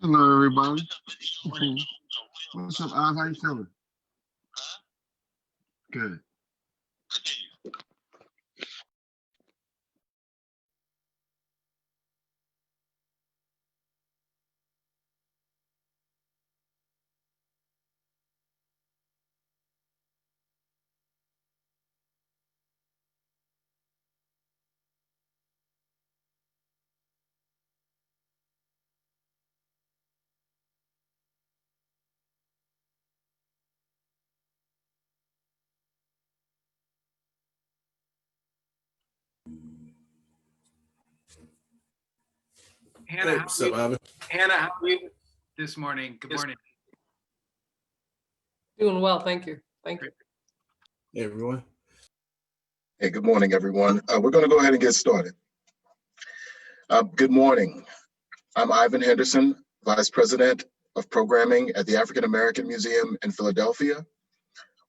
Hello, everybody. What's up, Oz? How you feeling? Good. Hannah, what's up, Ivan? Hannah, how are you this morning? Good morning. Doing well, thank you. Thank you. Hey, everyone. Hey, good morning, everyone. We're going to go ahead and get started. Good morning. I'm Ivan Henderson, Vice President of Programming at the African American Museum in Philadelphia.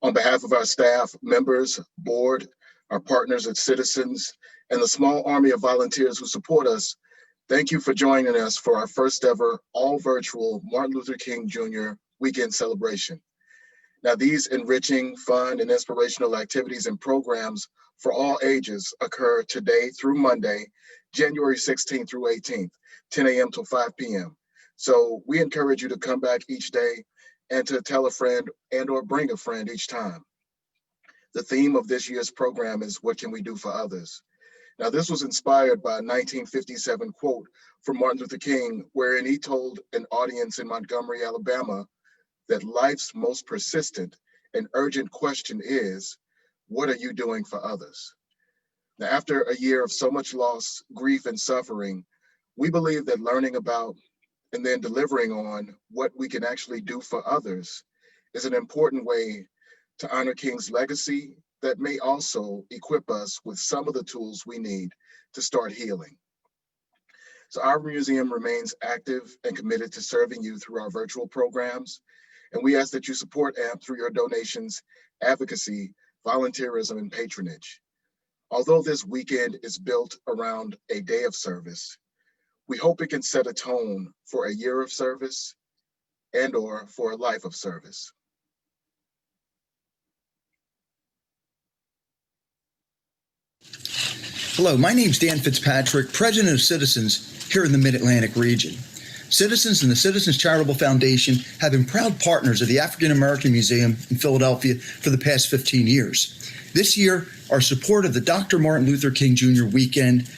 On behalf of our staff, members, board, our partners and citizens, and the small army of volunteers who support us, thank you for joining us for our first ever all virtual Martin Luther King Jr. weekend celebration. Now, these enriching, fun, and inspirational activities and programs for all ages occur today through Monday, January 16th through 18th, 10 a.m. till 5 p.m. So we encourage you to come back each day and to tell a friend and or bring a friend each time. The theme of this year's program is, what can we do for others? Now, this was inspired by a 1957 quote from Martin Luther King, wherein he told an audience in Montgomery, Alabama, that life's most persistent and urgent question is, what are you doing for others? Now, after a year of so much loss, grief, and suffering, we believe that learning about and then delivering on what we can actually do for others is an important way to honor King's legacy that may also equip us with some of the tools we need to start healing. So our museum remains active and committed to serving you through our virtual programs. And we ask that you support AMP through your donations, advocacy, volunteerism, and patronage. Although this weekend is built around a day of service, we hope it can set a tone for a year of service and or for a life of service. Hello, my name's Dan Fitzpatrick, President of Citizens here in the Mid-Atlantic region. Citizens and the Citizens Charitable Foundation have been proud partners of the African American Museum in Philadelphia for the past 15 years. This year, our support of the Dr. Martin Luther King Jr. weekend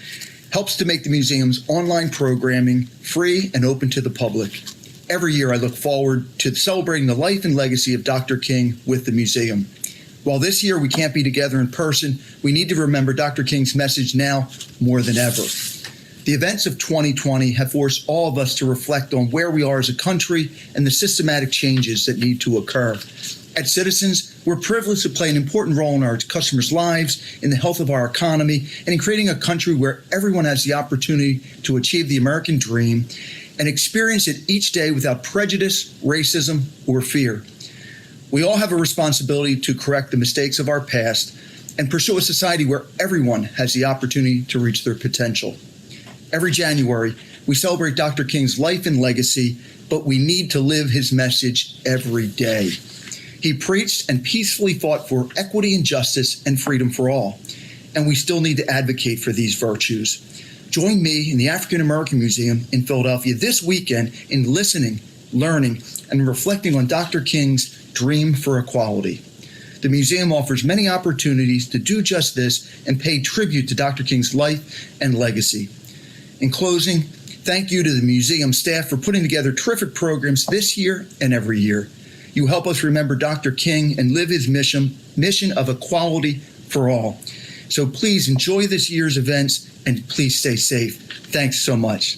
helps to make the museum's online programming free and open to the public. Every year, I look forward to celebrating the life and legacy of Dr. King with the museum. While this year we can't be together in person, we need to remember Dr. King's message now more than ever. The events of 2020 have forced all of us to reflect on where we are as a country and the systematic changes that need to occur. At Citizens, we're privileged to play an important role in our customers' lives, in the health of our economy, and in creating a country where everyone has the opportunity to achieve the American dream and experience it each day without prejudice, racism, or fear. We all have a responsibility to correct the mistakes of our past and pursue a society where everyone has the opportunity to reach their potential. Every January, we celebrate Dr. King's life and legacy, but we need to live his message every day. He preached and peacefully fought for equity and justice and freedom for all, and we still need to advocate for these virtues. Join me in the African American Museum in Philadelphia this weekend in listening, learning, and reflecting on Dr. King's dream for equality. The museum offers many opportunities to do just this and pay tribute to Dr. King's life and legacy. In closing, thank you to the museum staff for putting together terrific programs this year and every year. You help us remember Dr. King and live his mission of equality for all. So please enjoy this year's events and please stay safe. Thanks so much.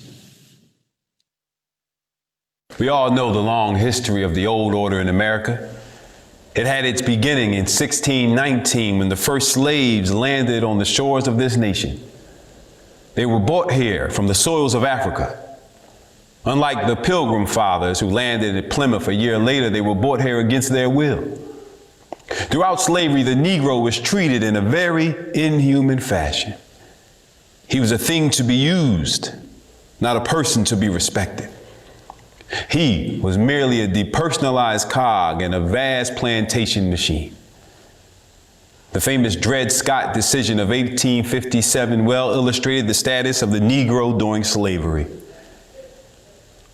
We all know the long history of the old order in America. It had its beginning in 1619 when the first slaves landed on the shores of this nation. They were brought here from the soils of Africa. Unlike the Pilgrim Fathers who landed at Plymouth a year later, they were brought here against their will. Throughout slavery, the Negro was treated in a very inhuman fashion. He was a thing to be used, not a person to be respected. He was merely a depersonalized cog in a vast plantation machine. The famous Dred Scott decision of 1857 well illustrated the status of the Negro during slavery.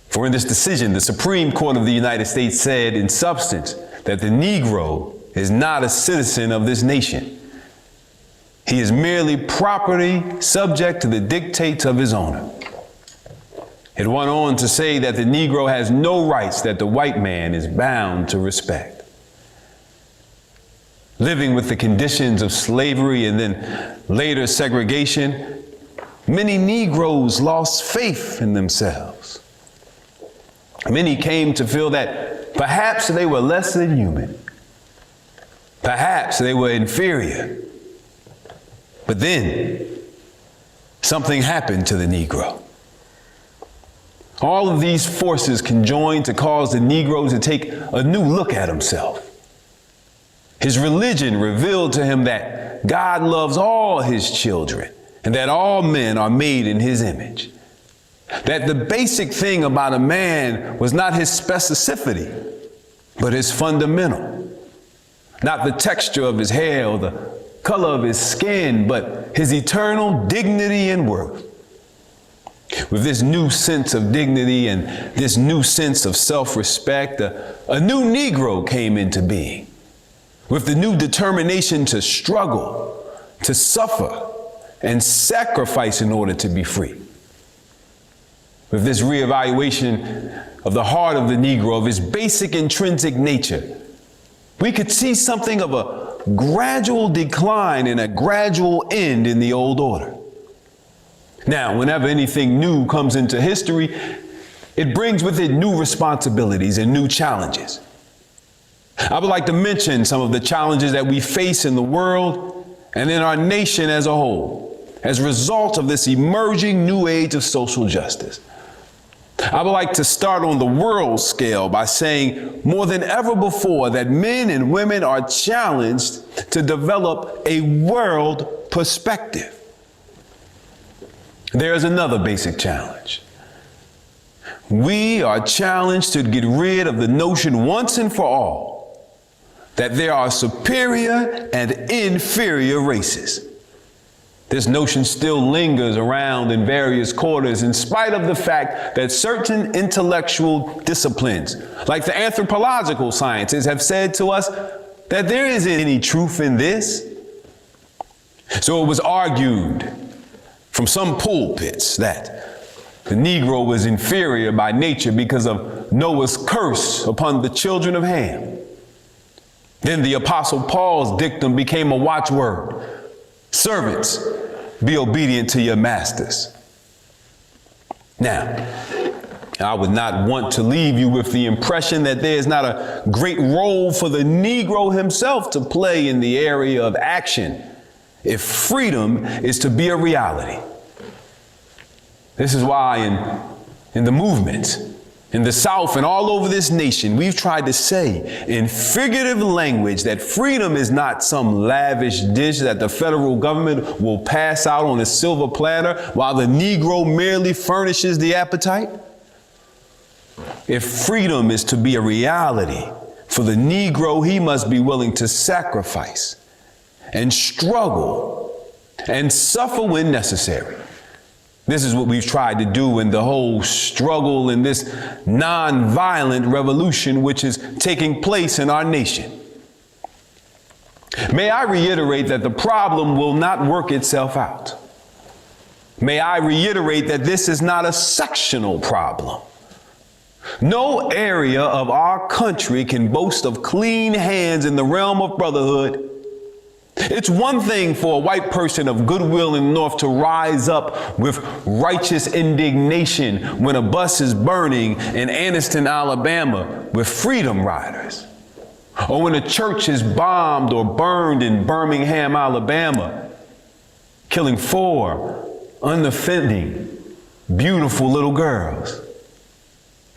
For in this decision, the Supreme Court of the United States said in substance that the Negro is not a citizen of this nation. He is merely property subject to the dictates of his owner. It went on to say that the Negro has no rights that the white man is bound to respect. Living with the conditions of slavery and then later segregation, many Negroes lost faith in themselves. Many came to feel that perhaps they were less than human. Perhaps they were inferior. But then something happened to the Negro. All of these forces conjoined to cause the Negro to take a new look at himself. His religion revealed to him that God loves all his children and that all men are made in his image. That the basic thing about a man was not his specificity, but his fundamental. Not the texture of his hair or the color of his skin, but his eternal dignity and worth. With this new sense of dignity and this new sense of self-respect, a new Negro came into being. With the new determination to struggle, to suffer, and sacrifice in order to be free. With this reevaluation of the heart of the Negro, of his basic intrinsic nature, we could see something of a gradual decline and a gradual end in the old order. Now, whenever anything new comes into history, it brings with it new responsibilities and new challenges. I would like to mention some of the challenges that we face in the world and in our nation as a whole, as a result of this emerging new age of social justice. I would like to start on the world scale by saying more than ever before that men and women are challenged to develop a world perspective. There's another basic challenge. We are challenged to get rid of the notion once and for all that there are superior and inferior races. This notion still lingers around in various quarters in spite of the fact that certain intellectual disciplines, like the anthropological sciences, have said to us that there isn't any truth in this. So it was argued from some pulpits that the Negro was inferior by nature because of Noah's curse upon the children of Ham. Then the Apostle Paul's dictum became a watchword. Servants, be obedient to your masters. Now, I would not want to leave you with the impression that there is not a great role for the Negro himself to play in the area of action if freedom is to be a reality. This is why in the movement, in the South and all over this nation, we've tried to say in figurative language that freedom is not some lavish dish that the federal government will pass out on a silver platter while the Negro merely furnishes the appetite. If freedom is to be a reality for the Negro, he must be willing to sacrifice and struggle and suffer when necessary. This is what we've tried to do in the whole struggle in this nonviolent revolution which is taking place in our nation. May I reiterate that the problem will not work itself out. May I reiterate that this is not a sectional problem. No area of our country can boast of clean hands in the realm of brotherhood. It's one thing for a white person of goodwill in the North to rise up with righteous indignation when a bus is burning in Anniston, Alabama with freedom riders, or when a church is bombed or burned in Birmingham, Alabama, killing 4 unoffending, beautiful little girls.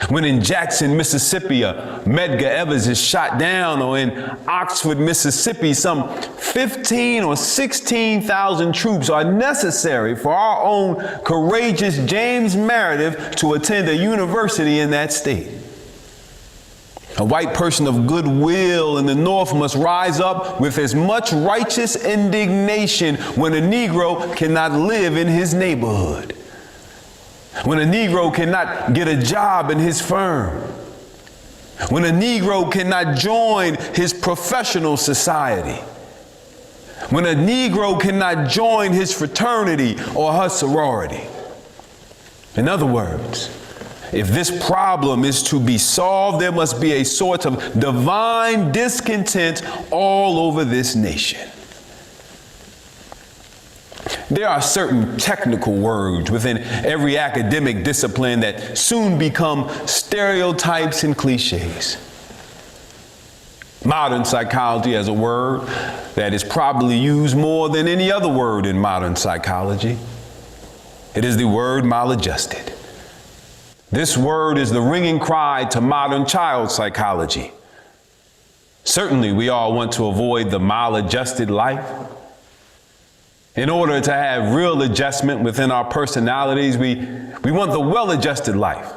When in Jackson, Mississippi, a Medgar Evers is shot down, or in Oxford, Mississippi, some 15 or 16,000 troops are necessary for our own courageous James Meredith to attend a university in that state. A white person of goodwill in the North must rise up with as much righteous indignation when a Negro cannot live in his neighborhood, when a Negro cannot get a job in his firm, when a Negro cannot join his professional society, when a Negro cannot join his fraternity or her sorority. In other words, if this problem is to be solved, there must be a sort of divine discontent all over this nation. There are certain technical words within every academic discipline that soon become stereotypes and cliches. Modern psychology has a word that is probably used more than any other word in modern psychology. It is the word maladjusted. This word is the ringing cry to modern child psychology. Certainly, we all want to avoid the maladjusted life. In order to have real adjustment within our personalities, we want the well-adjusted life.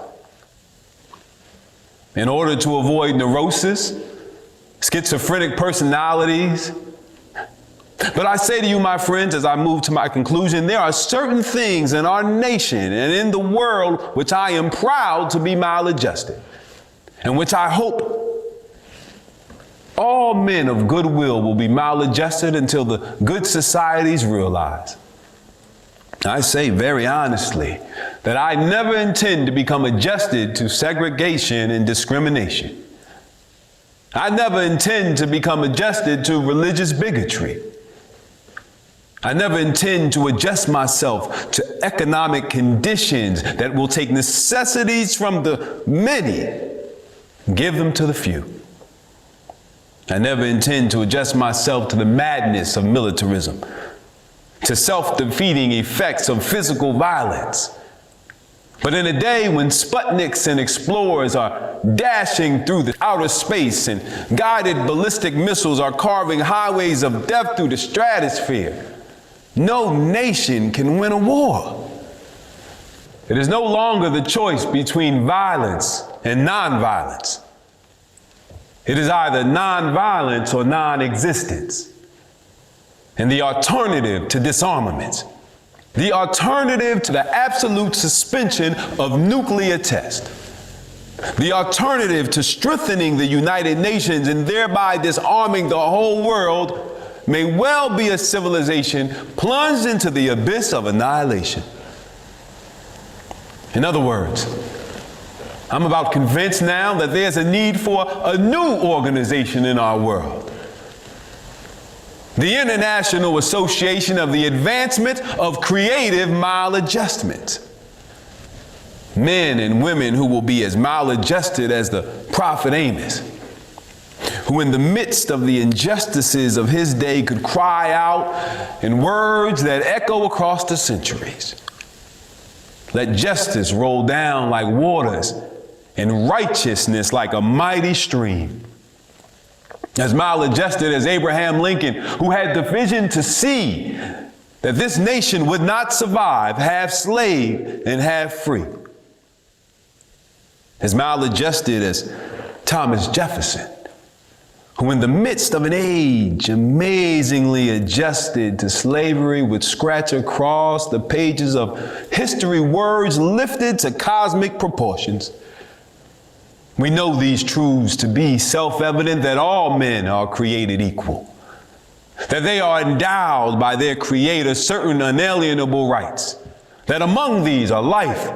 In order to avoid neurosis, schizophrenic personalities. But I say to you, my friends, as I move to my conclusion, there are certain things in our nation and in the world which I am proud to be maladjusted, and which I hope all men of goodwill will be maladjusted until the good societies realize. I say very honestly that I never intend to become adjusted to segregation and discrimination. I never intend to become adjusted to religious bigotry. I never intend to adjust myself to economic conditions that will take necessities from the many, give them to the few. I never intend to adjust myself to the madness of militarism, to self-defeating effects of physical violence. But in a day when Sputniks and explorers are dashing through the outer space and guided ballistic missiles are carving highways of death through the stratosphere, no nation can win a war. It is no longer the choice between violence and nonviolence. It is either nonviolence or non-existence. And the alternative to disarmament, the alternative to the absolute suspension of nuclear tests, the alternative to strengthening the United Nations and thereby disarming the whole world may well be a civilization plunged into the abyss of annihilation. In other words, I'm about convinced now that there's a need for a new organization in our world. The International Association of the Advancement of Creative Maladjustment. Men and women who will be as maladjusted as the prophet Amos, who in the midst of the injustices of his day could cry out in words that echo across the centuries. Let justice roll down like waters and righteousness like a mighty stream. As maladjusted as Abraham Lincoln, who had the vision to see that this nation would not survive half slave and half free. As maladjusted as Thomas Jefferson, who in the midst of an age amazingly adjusted to slavery would scratch across the pages of history words lifted to cosmic proportions. We know these truths to be self-evident, that all men are created equal, that they are endowed by their Creator certain unalienable rights, that among these are life,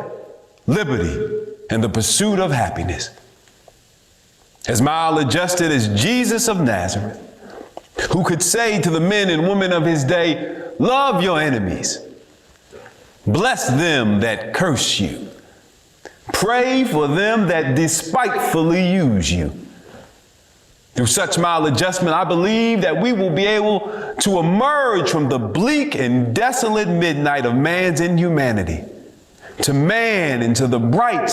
liberty, and the pursuit of happiness. As maladjusted as Jesus of Nazareth, who could say to the men and women of his day, love your enemies, bless them that curse you, pray for them that despitefully use you. Through such maladjustment, I believe that we will be able to emerge from the bleak and desolate midnight of man's inhumanity to man into the bright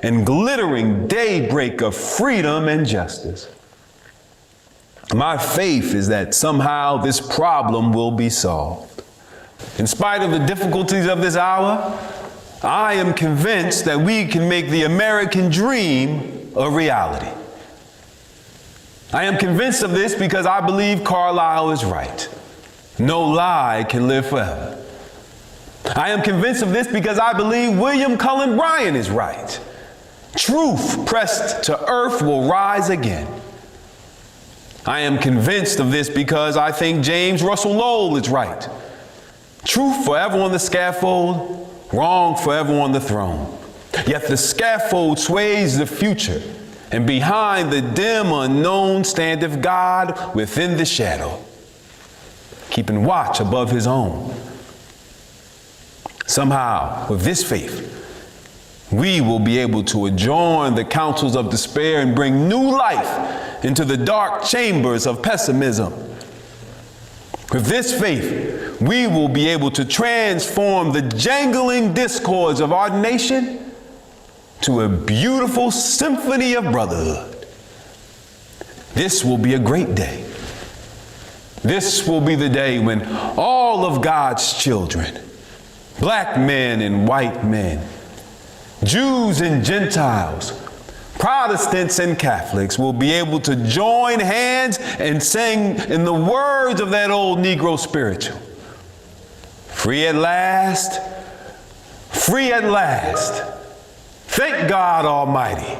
and glittering daybreak of freedom and justice. My faith is that somehow this problem will be solved. In spite of the difficulties of this hour, I am convinced that we can make the American dream a reality. I am convinced of this because I believe Carlyle is right. No lie can live forever. I am convinced of this because I believe William Cullen Bryant is right. Truth pressed to earth will rise again. I am convinced of this because I think James Russell Lowell is right. Truth forever on the scaffold, wrong forever on the throne. Yet the scaffold sways the future, and behind the dim unknown standeth God within the shadow, keeping watch above his own. Somehow, with this faith, we will be able to adjourn the councils of despair and bring new life into the dark chambers of pessimism. With this faith, we will be able to transform the jangling discords of our nation to a beautiful symphony of brotherhood. This will be a great day. This will be the day when all of God's children, black men and white men, Jews and Gentiles, Protestants and Catholics will be able to join hands and sing in the words of that old Negro spiritual. Free at last, free at last. Thank God Almighty,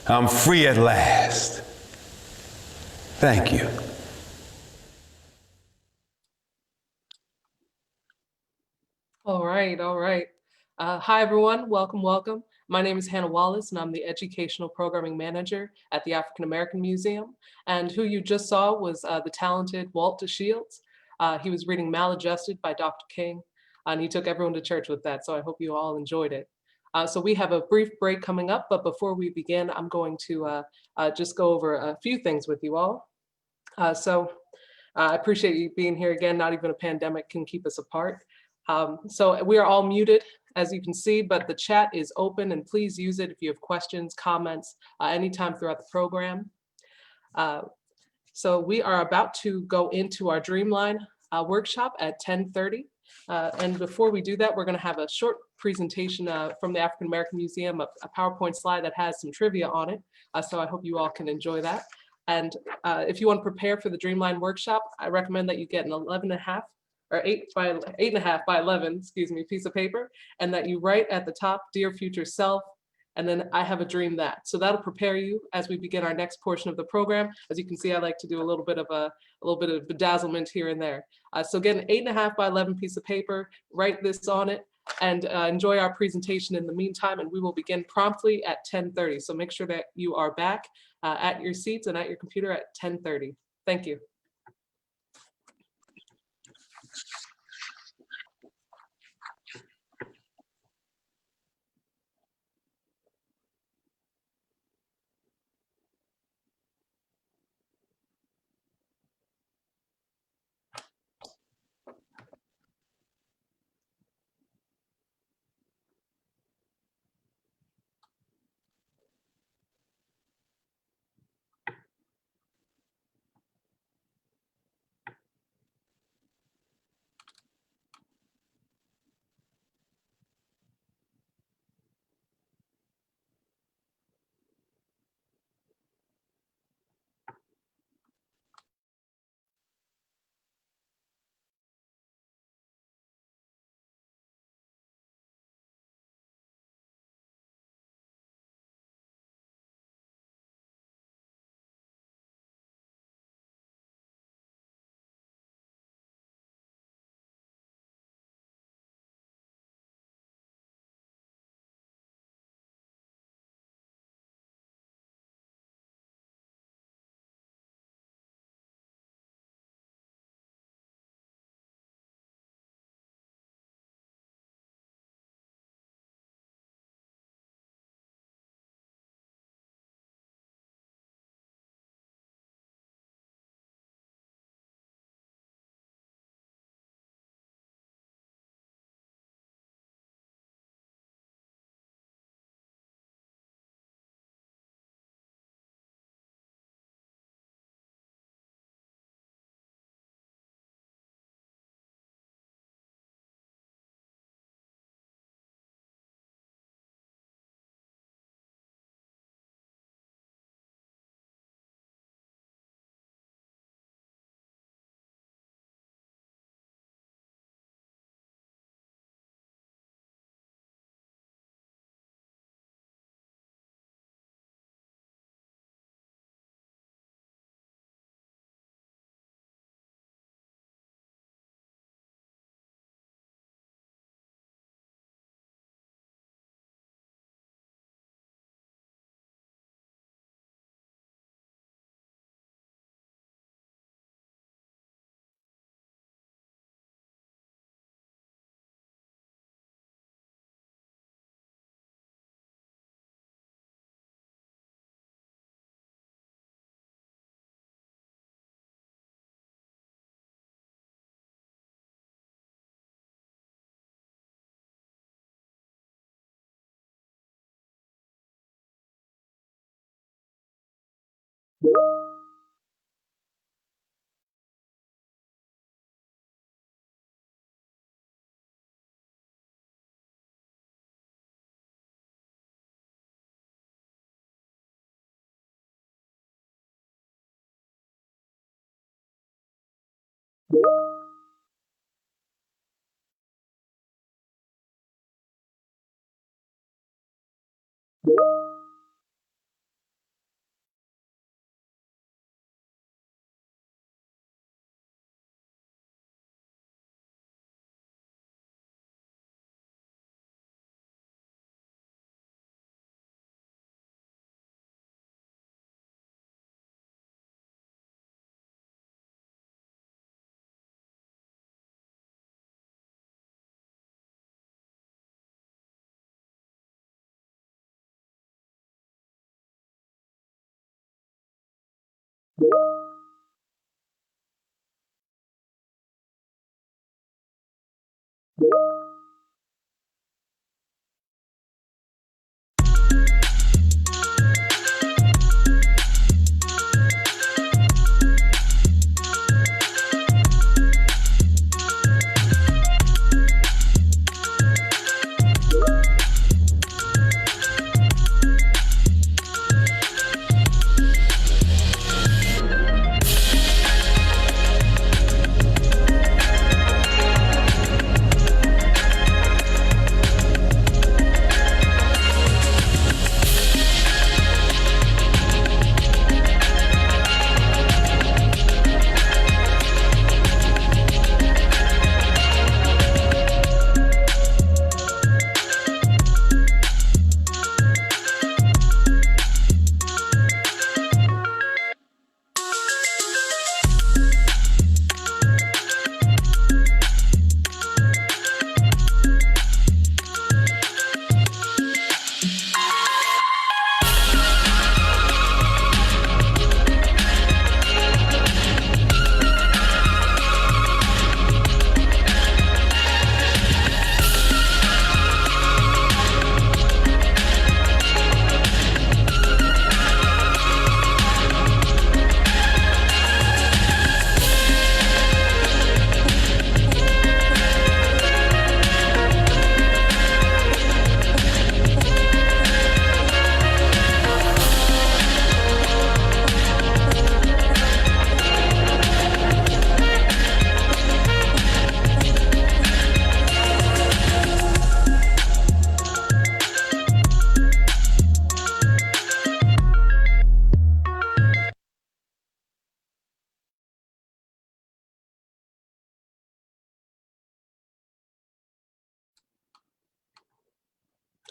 I'm free at last. Thank you. All right, all right. Hi, everyone. Welcome, welcome. My name is Hannah Wallace, and I'm the Educational Programming Manager at the African American Museum. And who you just saw was the talented Walt DeShields. He was reading Maladjusted by Dr. King, and he took everyone to church with that, so I hope you all enjoyed it. So we have a brief break coming up, but before we begin, I'm going to just go over a few things with you all. I appreciate you being here again. Not even a pandemic can keep us apart. So we are all muted, as you can see, but the chat is open, and please use it if you have questions, comments, anytime throughout the program. So we are about to go into our Dreamline workshop at 10:30. And before we do that, we're going to have a short presentation from the African American Museum, a PowerPoint slide that has some trivia on it. So I hope you all can enjoy that. And if you want to prepare for the Dreamline workshop, I recommend that you get an 11.5 or 8.5 by 11, piece of paper, and that you write at the top, "Dear future self," and then "I have a dream that." So that'll prepare you as we begin our next portion of the program. As you can see, I like to do a little bit of bedazzlement here and there. So get an 8.5 by 11 piece of paper, write this on it, and enjoy our presentation in the meantime, and we will begin promptly at 10:30. So make sure that you are back at your seats and at your computer at 10:30. Thank you.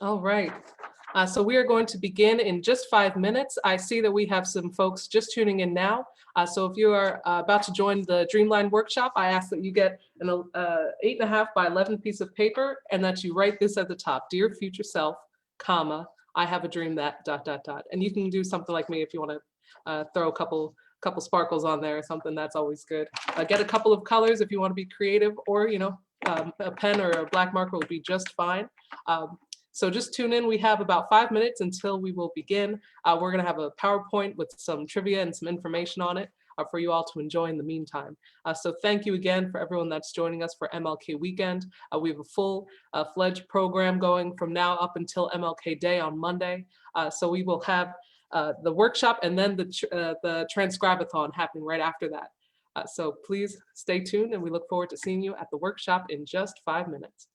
All right. So we are going to begin in just 5 minutes. I see that we have some folks just tuning in now. So if you are about to join the Dreamline workshop, I ask that you get an 8.5 by 11 piece of paper and that you write this at the top: Dear future self, comma, I have a dream that ... And you can do something like me if you want to throw a couple sparkles on there or something. That's always good. Get a couple of colors if you want to be creative, or a pen or a black marker will be just fine. So just tune in. We have about 5 minutes until we will begin. We're going to have a PowerPoint with some trivia and some information on it for you all to enjoy in the meantime. So thank you again for everyone that's joining us for MLK Weekend. We have a full-fledged program going from now up until MLK Day on Monday. So we will have the workshop and then the Transcribathon happening right after that. So please stay tuned, and we look forward to seeing you at the workshop in just 5 minutes.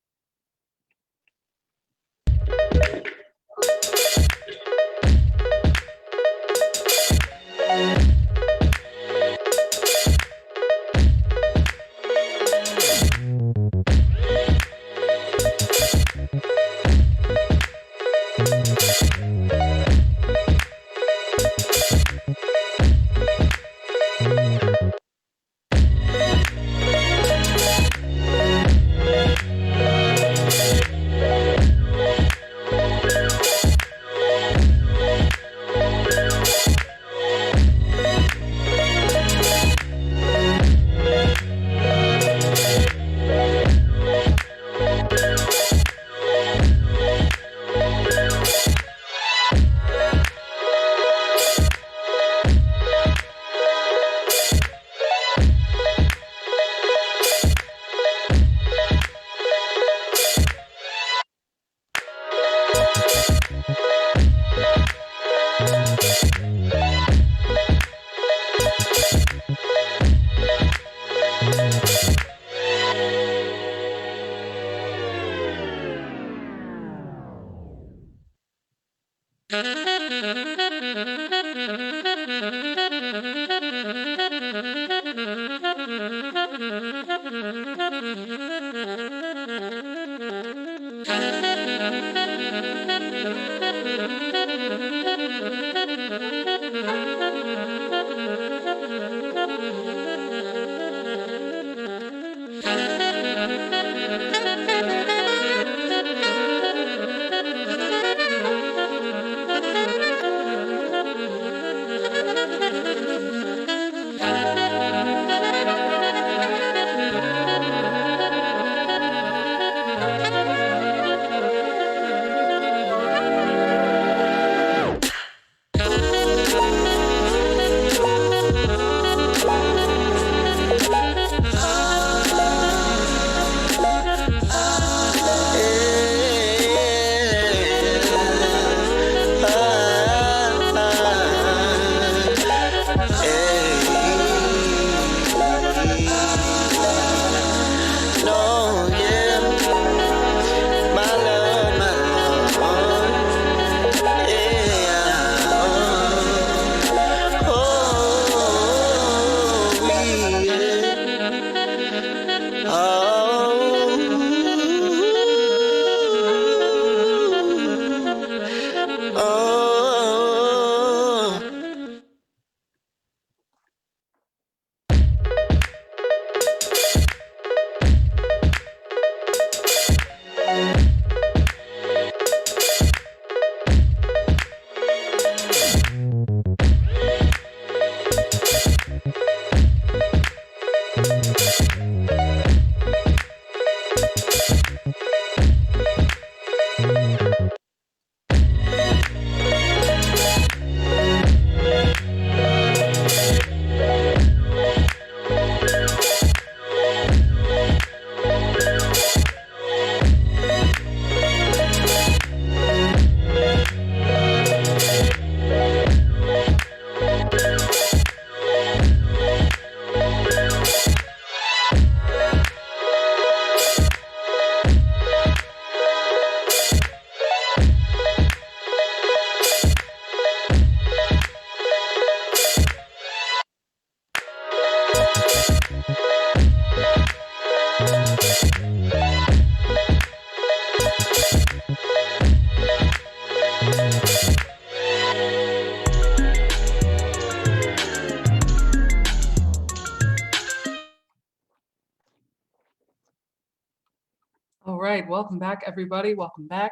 All right, welcome back, everybody. Welcome back.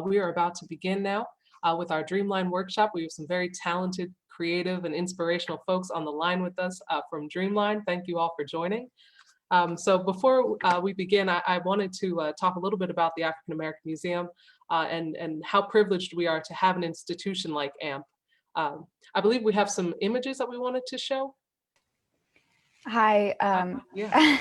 We are about to begin now with our Dreamline workshop. We have some very talented, creative, and inspirational folks on the line with us from Dreamline. Thank you all for joining. So before we begin, I wanted to talk a little bit about the African American Museum and how privileged we are to have an institution like AMP. I believe we have some images that we wanted to show. Hi, Yeah.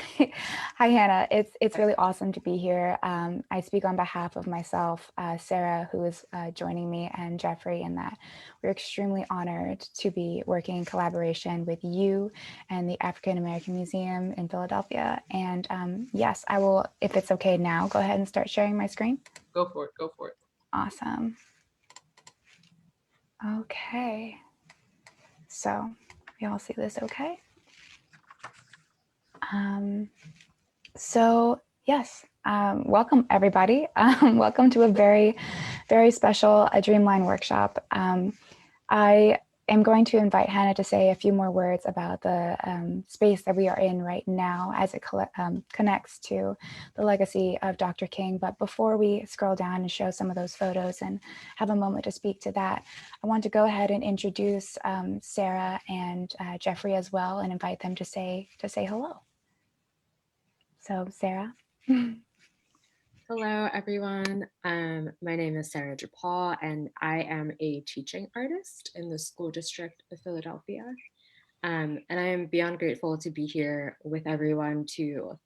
hi Hannah. It's really awesome to be here. I speak on behalf of myself, Sarah, who is joining me, and Jeffrey, in that we're extremely honored to be working in collaboration with you and the African American Museum in Philadelphia. And yes, I will, if it's okay now, go ahead and start sharing my screen. Go for it, go for it. Awesome. Okay. So y'all see this okay? So yes, welcome everybody. Welcome to a very, very special Dreamline workshop. I am going to invite Hannah to say a few more words about the space that we are in right now as it connects to the legacy of Dr. King. But before we scroll down and show some of those photos and have a moment to speak to that, I want to go ahead and introduce Sarah and Jeffrey as well, and invite them to say hello. So Sarah. Hello, everyone. My name is Sarah DePaul, and I am a teaching artist in the School District of Philadelphia. And I am beyond grateful to be here with everyone to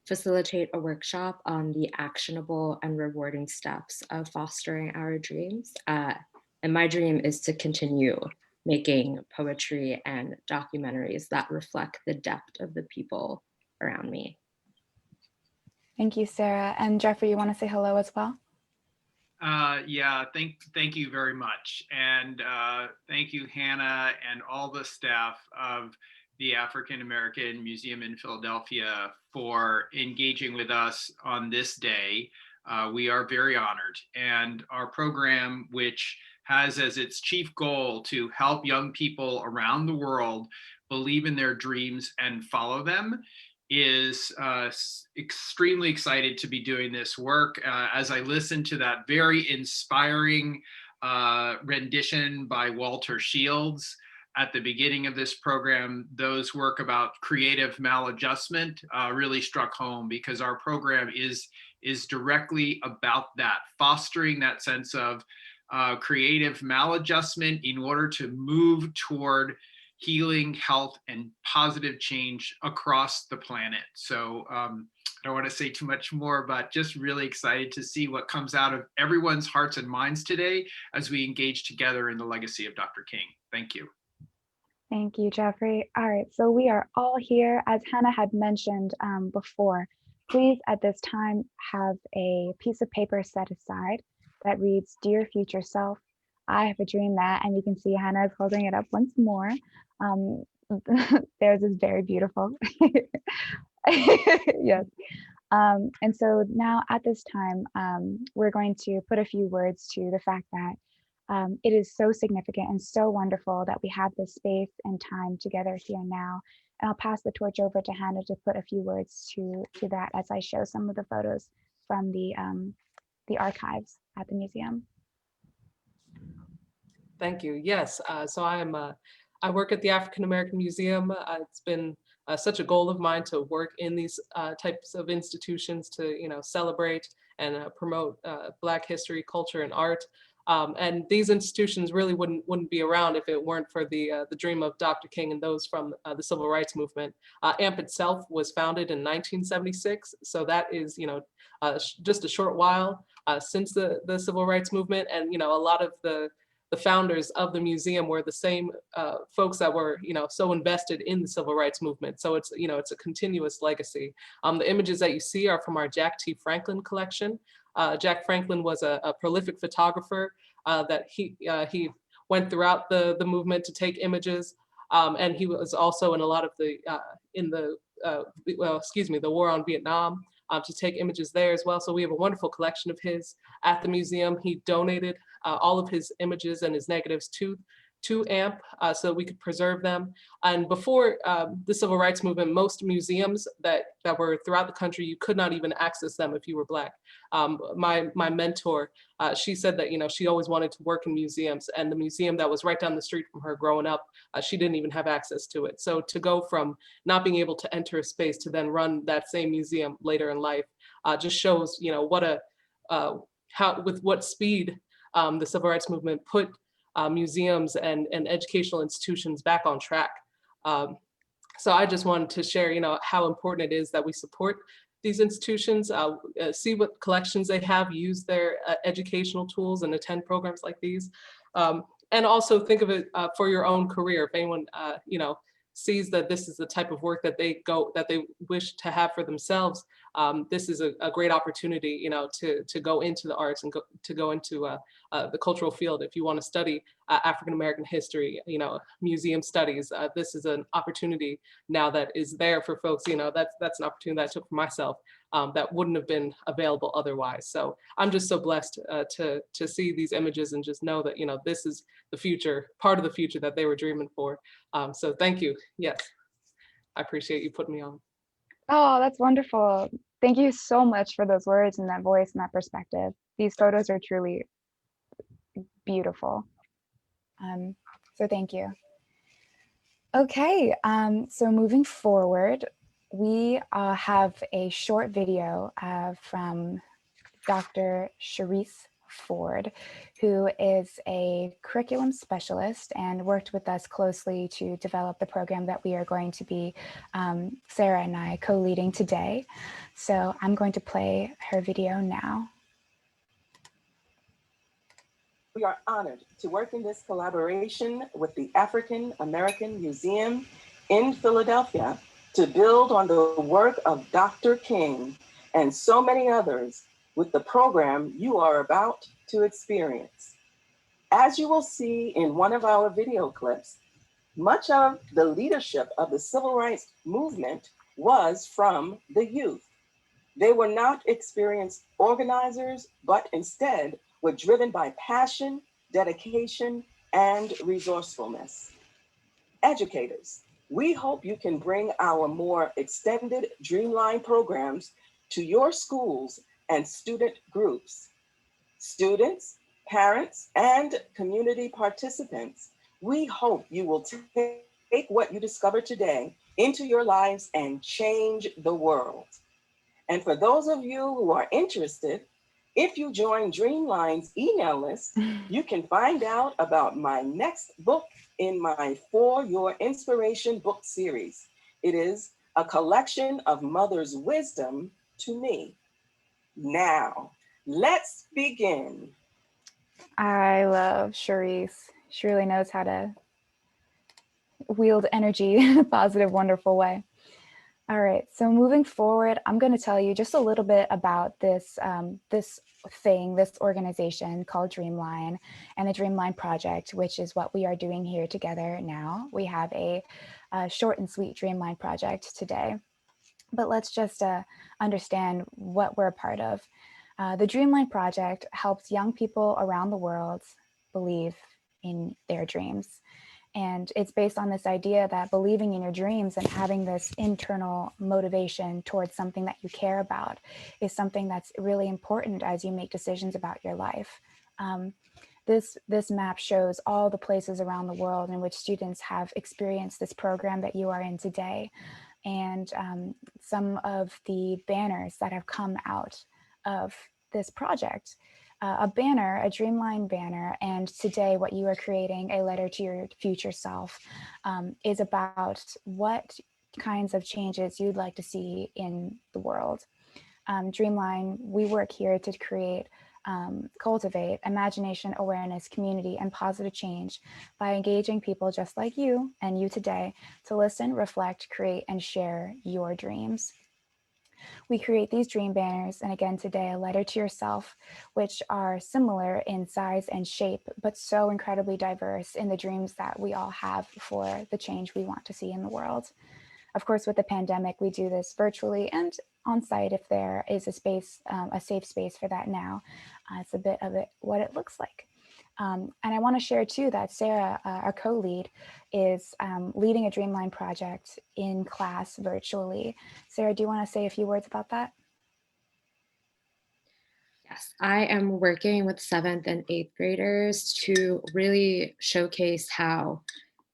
facilitate a workshop on the actionable and rewarding steps of fostering our dreams. And my dream is to continue making poetry and documentaries that reflect the depth of the people around me. Thank you, Sarah. And Jeffrey, you want to say hello as well? Yeah, thank you very much. And thank you, Hannah, and all the staff of the African American Museum in Philadelphia for engaging with us on this day. We are very honored, and our program, which has as its chief goal to help young people around the world believe in their dreams and follow them, is extremely excited to be doing this work. As I listened to that very inspiring rendition by Walter Shields at the beginning of this program, those work about creative maladjustment really struck home, because our program is directly about that, fostering that sense of creative maladjustment in order to move toward healing, health, and positive change across the planet. So I don't want to say too much more, but just really excited to see what comes out of everyone's hearts and minds today as we engage together in the legacy of Dr. King. Thank you. Thank you, Jeffrey. All right, so we are all here. As Hannah had mentioned before, please at this time have a piece of paper set aside that reads, "Dear future self, I have a dream that," and you can see Hannah is holding it up once more. Theirs is very beautiful. Yes. And so now at this time, we're going to put a few words to the fact that it is so significant and so wonderful that we have this space and time together here now. And I'll pass the torch over to Hannah to put a few words to that as I show some of the photos from the archives at the museum. Thank you. Yes, so I work at the African American Museum. It's been such a goal of mine to work in these types of institutions to, celebrate and promote Black history, culture, and art. And these institutions really wouldn't be around if it weren't for the dream of Dr. King and those from the Civil Rights Movement. AMP itself was founded in 1976, so that is, just a short while since the Civil Rights Movement, and a lot of the founders of the museum were the same folks that were, so invested in the Civil Rights Movement. So it's, it's a continuous legacy. The images that you see are from our Jack T. Franklin collection. Jack Franklin was a prolific photographer that he went throughout the movement to take images. And he was also in a lot of the, the war on Vietnam, to take images there as well. So we have a wonderful collection of his at the museum. He donated all of his images and his negatives to AMP so we could preserve them. And before the Civil Rights Movement, most museums that were throughout the country, you could not even access them if you were Black. My mentor, she said that, she always wanted to work in museums, and the museum that was right down the street from her growing up, she didn't even have access to it. So to go from not being able to enter a space to then run that same museum later in life just shows, with what speed the Civil Rights Movement put museums and educational institutions back on track. So I just wanted to share, how important it is that we support these institutions, see what collections they have, use their educational tools and attend programs like these. And also think of it for your own career. If anyone, sees that this is the type of work that they wish to have for themselves, this is a great opportunity, to go into the arts and to go into the cultural field. If you want to study African American history, museum studies, this is an opportunity now that is there for folks. That's an opportunity that I took for myself that wouldn't have been available otherwise. So I'm just so blessed to see these images and just know that this is the future, part of the future that they were dreaming for. So thank you. Yes, I appreciate you putting me on. Oh, that's wonderful. Thank you so much for those words and that voice and that perspective. These photos are truly beautiful. So thank you. Okay, so moving forward, we have a short video from Dr. Sharice Ford, who is a curriculum specialist and worked with us closely to develop the program that we are going to be, Sarah and I, co-leading today. So I'm going to play her video now. We are honored to work in this collaboration with the African American Museum in Philadelphia to build on the work of Dr. King and so many others with the program you are about to experience. As you will see in one of our video clips, Much of the leadership of the civil rights movement was from the youth. They were not experienced organizers, but instead were driven by passion, dedication, and resourcefulness. Educators, we hope you can bring our more extended Dreamline programs to your schools and student groups. Students, parents, and community participants, we hope you will take what you discover today into your lives and change the world. And for those of you who are interested, if you join Dreamline's email list, you can find out about my next book in my For Your Inspiration book series. It is a collection of mother's wisdom to me. Now, let's begin. I love Charisse. She really knows how to wield energy in a positive, wonderful way. All right, so moving forward, I'm going to tell you just a little bit about this this organization called Dreamline and the Dreamline Project, which is what we are doing here together now. We have a short and sweet Dreamline Project today, but let's just understand what we're a part of. The Dreamline Project helps young people around the world believe in their dreams. And it's based on this idea that believing in your dreams and having this internal motivation towards something that you care about is something that's really important as you make decisions about your life. This map shows all the places around the world in which students have experienced this program that you are in today, and some of the banners that have come out of this project. A banner, a Dreamline banner, and today what you are creating, a letter to your future self, is about what kinds of changes you'd like to see in the world. Dreamline, we work here to create, cultivate imagination, awareness, community, and positive change by engaging people just like you and you today to listen, reflect, create, and share your dreams. We create these dream banners, and again today, a letter to yourself, which are similar in size and shape, but so incredibly diverse in the dreams that we all have for the change we want to see in the world. Of course, with the pandemic, we do this virtually and on site if there is a space, a safe space for that now. It's a bit of what it looks like. And I want to share too that Sarah, our co-lead, is leading a Dreamline project in class virtually. Sarah, do you want to say a few words about that? Yes, I am working with 7th and 8th graders to really showcase how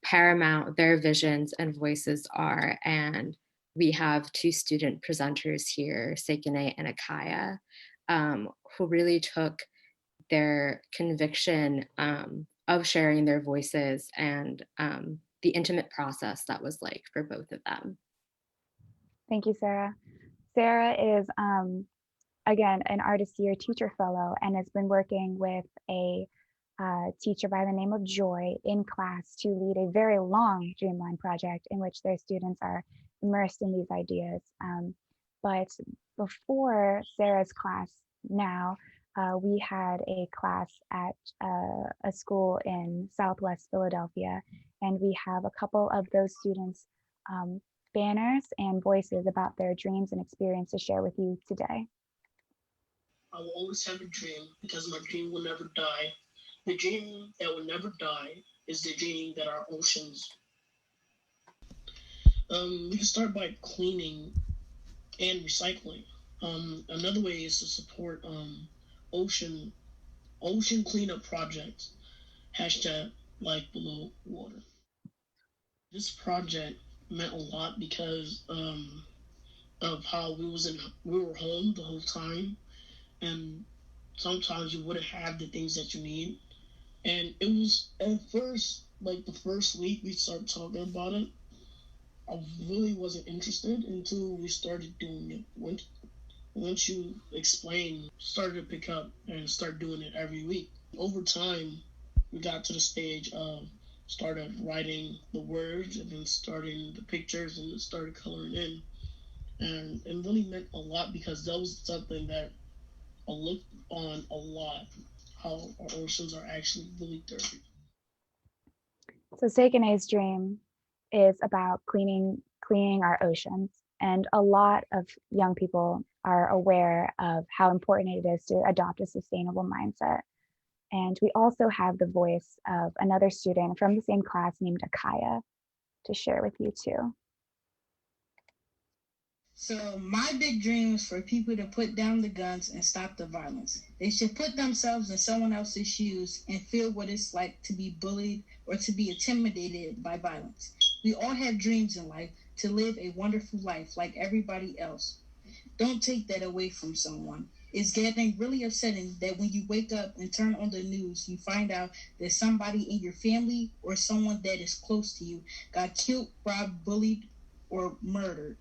paramount their visions and voices are. And we have 2 student presenters here, Sekine and Akaya, who really took their conviction of sharing their voices and the intimate process that was like for both of them. Thank you, Sarah. Sarah is, again, an Artist Year Teacher Fellow and has been working with a teacher by the name of Joy in class to lead a very long Dreamline project in which their students are immersed in these ideas. But before Sarah's class now, we had a class at a school in Southwest Philadelphia, and we have a couple of those students' banners and voices about their dreams and experience to share with you today. I will always have a dream because my dream will never die. The dream that will never die is the dream that our oceans. We can start by cleaning and recycling. Another way is to support ocean cleanup projects. Hashtag life below water. This project meant a lot because of how we were home the whole time, and sometimes you wouldn't have the things that you need. And it was at first, like the first week we started talking about it, I really wasn't interested until we started doing it. Once you explain, started to pick up and start doing it every week. Over time, we got to the stage of started writing the words and then starting the pictures and then started coloring in. And it really meant a lot because that was something that I looked on a lot, how our oceans are actually really dirty. So Sekene's dream is about cleaning our oceans. And a lot of young people are aware of how important it is to adopt a sustainable mindset. And we also have the voice of another student from the same class named Akaya to share with you too. So my big dream is for people to put down the guns and stop the violence. They should put themselves in someone else's shoes and feel what it's like to be bullied or to be intimidated by violence. We all have dreams in life, to live a wonderful life like everybody else. Don't take that away from someone. It's getting really upsetting that when you wake up and turn on the news, you find out that somebody in your family or someone that is close to you got killed, robbed, bullied, or murdered.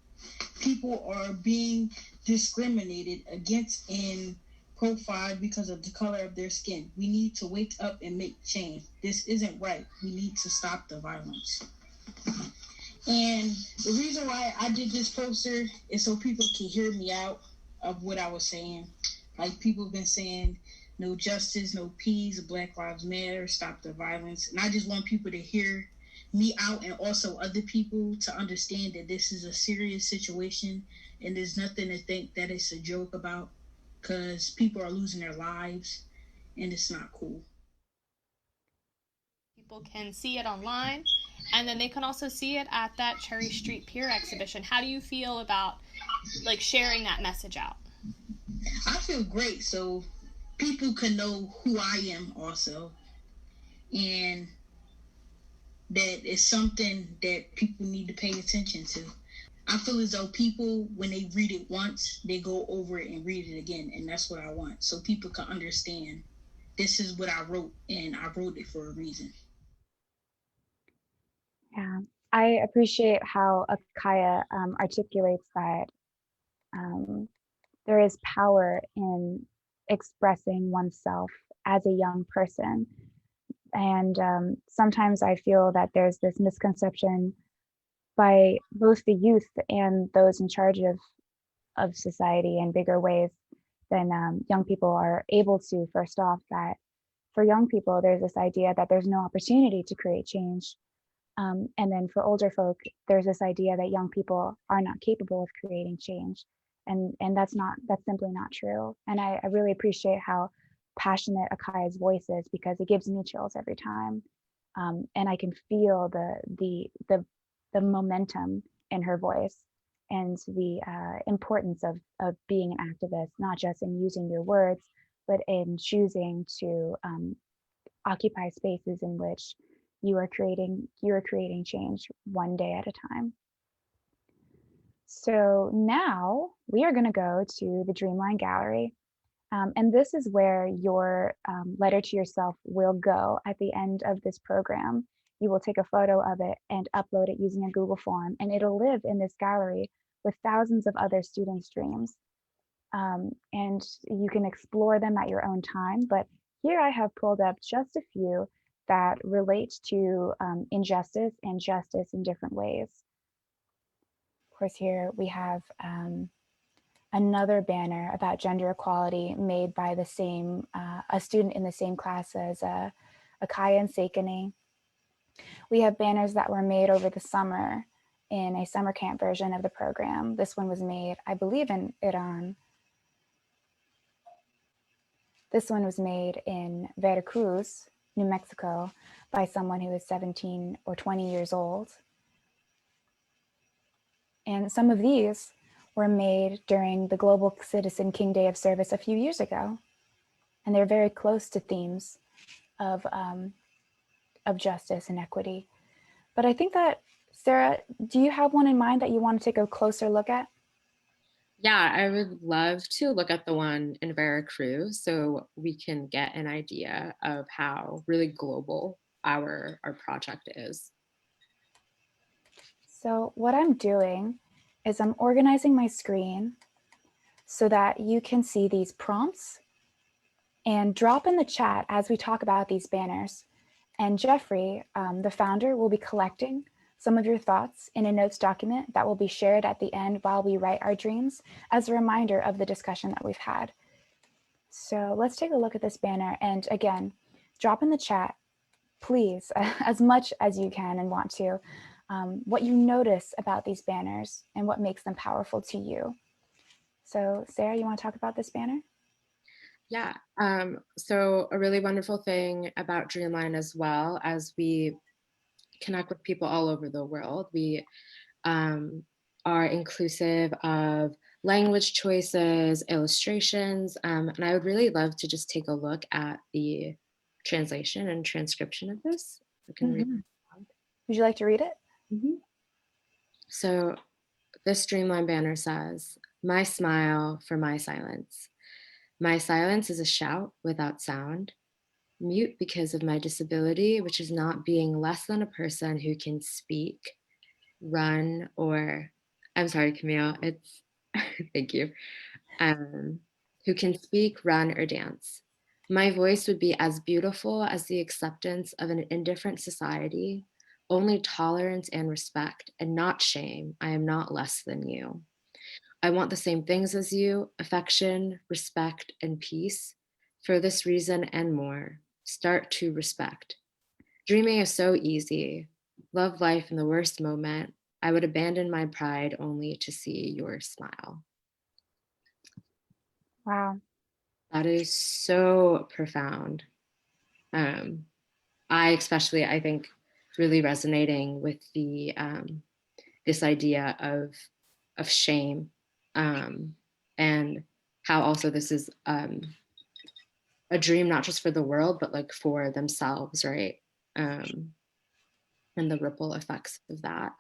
People are being discriminated against and profiled because of the color of their skin. We need to wake up and make change. This isn't right. We need to stop the violence. And the reason why I did this poster is so people can hear me out of what I was saying. Like, people have been saying, no justice, no peace, Black Lives Matter, stop the violence. And I just want people to hear me out, and also other people to understand that this is a serious situation and there's nothing to think that it's a joke about, because people are losing their lives and it's not cool. People can see it online, and then they can also see it at that Cherry Street Pier exhibition. How do you feel about like sharing that message out? I feel great, so people can know who I am also, and that it's something that people need to pay attention to. I feel as though people, when they read it once, they go over it and read it again, and that's what I want, so people can understand this is what I wrote, and I wrote it for a reason. Yeah, I appreciate how Akaya articulates that there is power in expressing oneself as a young person. And sometimes I feel that there's this misconception by both the youth and those in charge of society in bigger ways than young people are able to. First off, that for young people, there's this idea that there's no opportunity to create change. And then for older folk, there's this idea that young people are not capable of creating change. And that's simply not true. And I really appreciate how passionate Akaya's voice is, because it gives me chills every time. And I can feel the momentum in her voice, and the importance of being an activist, not just in using your words, but in choosing to occupy spaces in which you are creating change one day at a time. So now we are going to go to the Dreamline Gallery. And this is where your letter to yourself will go at the end of this program. You will take a photo of it and upload it using a Google form, and it'll live in this gallery with thousands of other students' dreams. And you can explore them at your own time. But here I have pulled up just a few that relate to injustice and justice in different ways. Of course, here we have another banner about gender equality made by the same, a student in the same class as Akaya and Sekene. We have banners that were made over the summer in a summer camp version of the program. This one was made, I believe, in Iran. This one was made in Veracruz, New Mexico, by someone who is 17 or 20 years old. And some of these were made during the Global Citizen King Day of Service a few years ago. And they're very close to themes of justice and equity. But I think that, Sarah, do you have one in mind that you want to take a closer look at? Yeah, I would love to look at the one in Veracruz so we can get an idea of how really global our project is. So what I'm doing is I'm organizing my screen so that you can see these prompts, and drop in the chat as we talk about these banners. And Jeffrey, the founder, will be collecting some of your thoughts in a notes document that will be shared at the end while we write our dreams as a reminder of the discussion that we've had. So let's take a look at this banner. And again, drop in the chat please, as much as you can and want to, what you notice about these banners and what makes them powerful to you. So Sarah, you want to talk about this banner? Yeah, so a really wonderful thing about Dreamline, as well as we connect with people all over the world, we are inclusive of language choices, illustrations, and I would really love to just take a look at the translation and transcription of this. I can read it aloud. Would you like to read it? So this Dreamline banner says, "My smile for my silence. My silence is a shout without sound, mute because of my disability, which is not being less than a person who can speak, run, or," I'm sorry, Camille, it's, thank you, who can speak, run, or dance. My voice would be as beautiful as the acceptance of an indifferent society, only tolerance and respect, and not shame. I am not less than you. I want the same things as you, affection, respect, and peace. For this reason and more, start to respect. Dreaming is so easy. Love life in the worst moment. I would abandon my pride only to see your smile. Wow. That is so profound. I think really resonating with the this idea of shame, and how also this is a dream not just for the world, but like for themselves, right? And the ripple effects of that.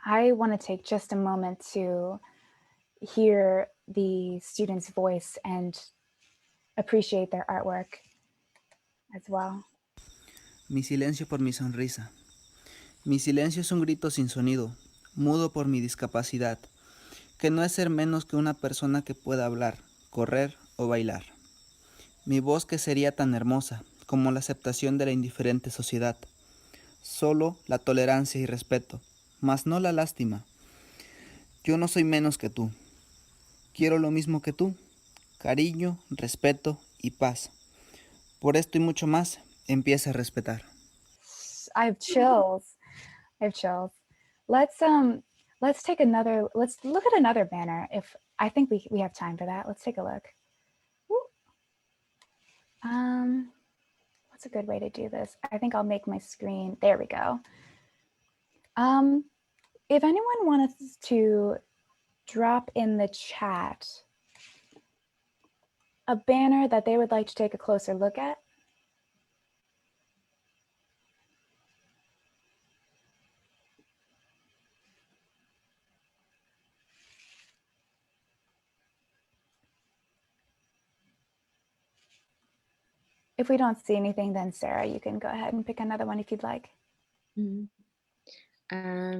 I want to take just a moment to hear the student's voice and appreciate their artwork as well. Mi silencio por mi sonrisa. Mi silencio es un grito sin sonido, mudo por mi discapacidad, que no es ser menos que una persona que pueda hablar, correr o bailar. Mi voz que sería tan hermosa como la aceptación de la indiferente sociedad. Solo la tolerancia y respeto, mas no la lástima. Yo no soy menos que tú. Quiero lo mismo que tú, cariño, respeto y paz. Por esto y mucho más, empieza a respetar. I have chills. Let's take another, let's look at another banner. If I think we have time for that. Let's take a look. What's a good way to do this? I think I'll make my screen, there we go. If anyone wants to drop in the chat a banner that they would like to take a closer look at. If we don't see anything, then Sarah, you can go ahead and pick another one if you'd like. I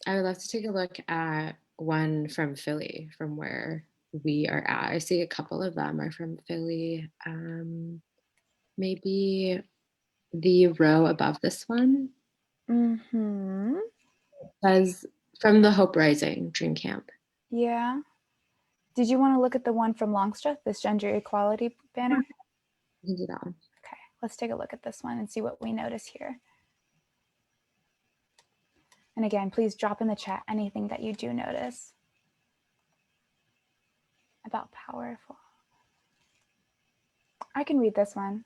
would love to take a look at one from Philly, from where we are at. I see a couple of them are from Philly. Maybe the row above this one. Says from the Hope Rising Dream Camp. Yeah. Did you want to look at the one from Longstreth, this gender equality banner? You can do that one. Okay, let's take a look at this one and see what we notice here. And again, please drop in the chat anything that you do notice about powerful. I can read this one.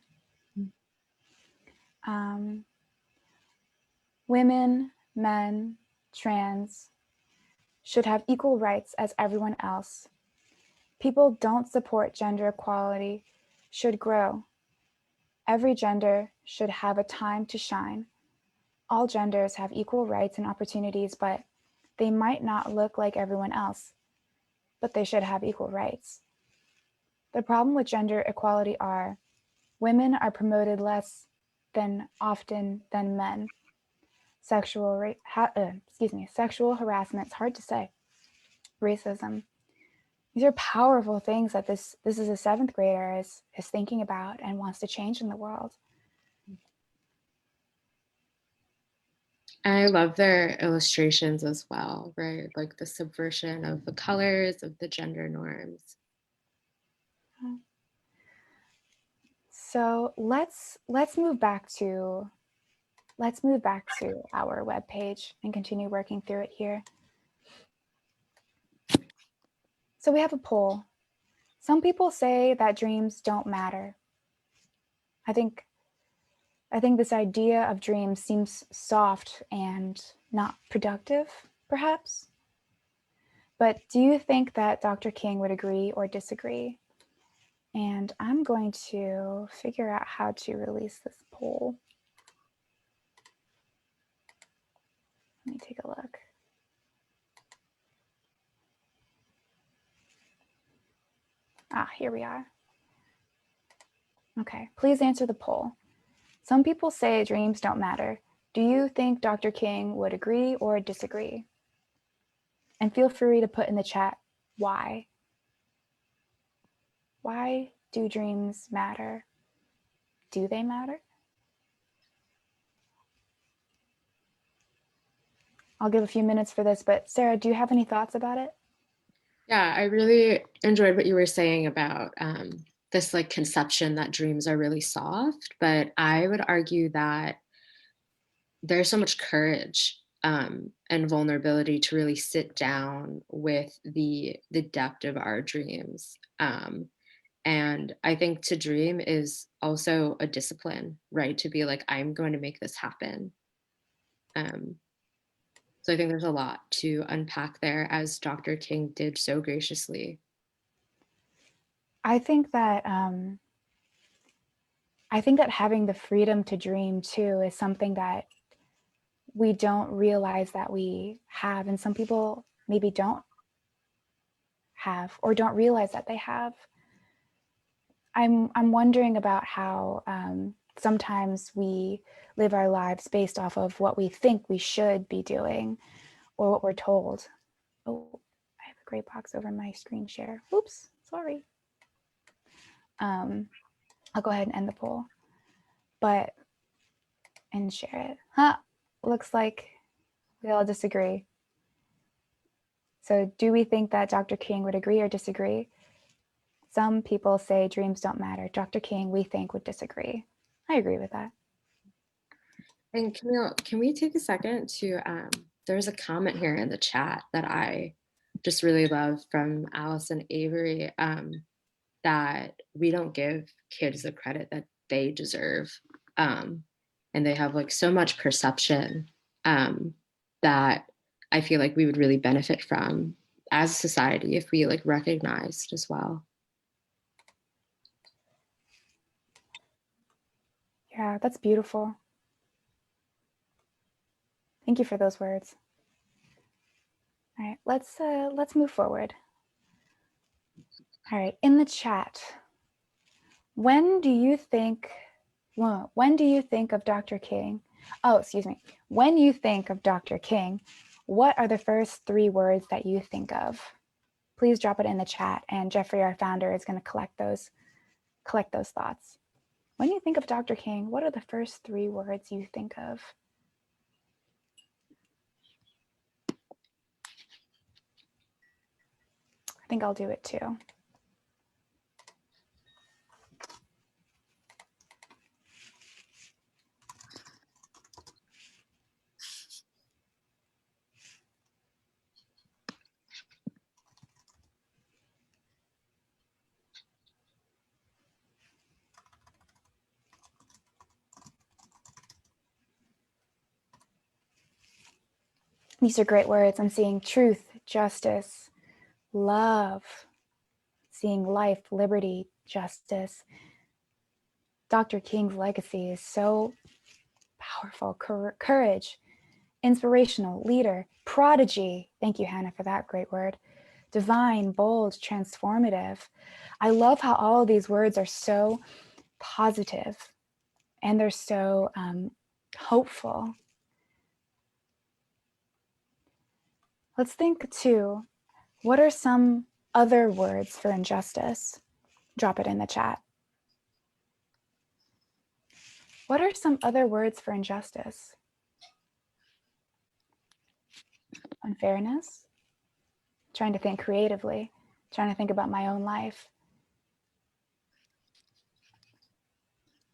Women, men, trans should have equal rights as everyone else. People don't support gender equality should grow. Every gender should have a time to shine. All genders have equal rights and opportunities, but they might not look like everyone else, but they should have equal rights. The problem with gender equality are women are promoted less than often than men. Sexual harassment, it's hard to say. Racism. These are powerful things that this is a 7th grader is thinking about and wants to change in the world. I love their illustrations as well, right? Like the subversion of the colors, of the gender norms. So let's move back to our webpage and continue working through it here. So we have a poll. Some people say that dreams don't matter. I think this idea of dreams seems soft and not productive, perhaps. But do you think that Dr. King would agree or disagree? And I'm going to figure out how to release this poll. Let me take a look. Here we are. Okay, please answer the poll. Some people say dreams don't matter. Do you think Dr. King would agree or disagree? And feel free to put in the chat why. Why do dreams matter? Do they matter? I'll give a few minutes for this, but Sarah, do you have any thoughts about it? Yeah, I really enjoyed what you were saying about this like conception that dreams are really soft, but I would argue that there's so much courage and vulnerability to really sit down with the depth of our dreams. And I think to dream is also a discipline, right? To be like, I'm going to make this happen. So I think there's a lot to unpack there, as Dr. King did so graciously. I think that having the freedom to dream too is something that we don't realize that we have, and some people maybe don't have or don't realize that they have. I'm wondering about how sometimes we live our lives based off of what we think we should be doing or what we're told. Oh, I have a gray box over my screen share. Oops, sorry. I'll go ahead and end the poll, and share it. Looks like we all disagree. So do we think that Dr. King would agree or disagree? Some people say dreams don't matter. Dr. King, we think, would disagree. I agree with that. And Camille, can we take a second to, there's a comment here in the chat that I just really love from Allison Avery, that we don't give kids the credit that they deserve. And they have like so much perception that I feel like we would really benefit from as a society if we like recognized as well. Yeah, that's beautiful. Thank you for those words. All right, let's move forward. All right, in the chat, when do you think of Dr. King? Oh, excuse me. When you think of Dr. King, what are the first 3 words that you think of? Please drop it in the chat, and Jeffrey, our founder, is going to collect those thoughts. When you think of Dr. King, what are the first 3 words you think of? I think I'll do it too. These are great words. I'm seeing truth, justice, love, seeing life, liberty, justice. Dr. King's legacy is so powerful. Courage, inspirational, leader, prodigy. Thank you, Hannah, for that great word. Divine, bold, transformative. I love how all of these words are so positive and they're so hopeful. Let's think too, what are some other words for injustice? Drop it in the chat. What are some other words for injustice? Unfairness? Trying to think creatively, trying to think about my own life.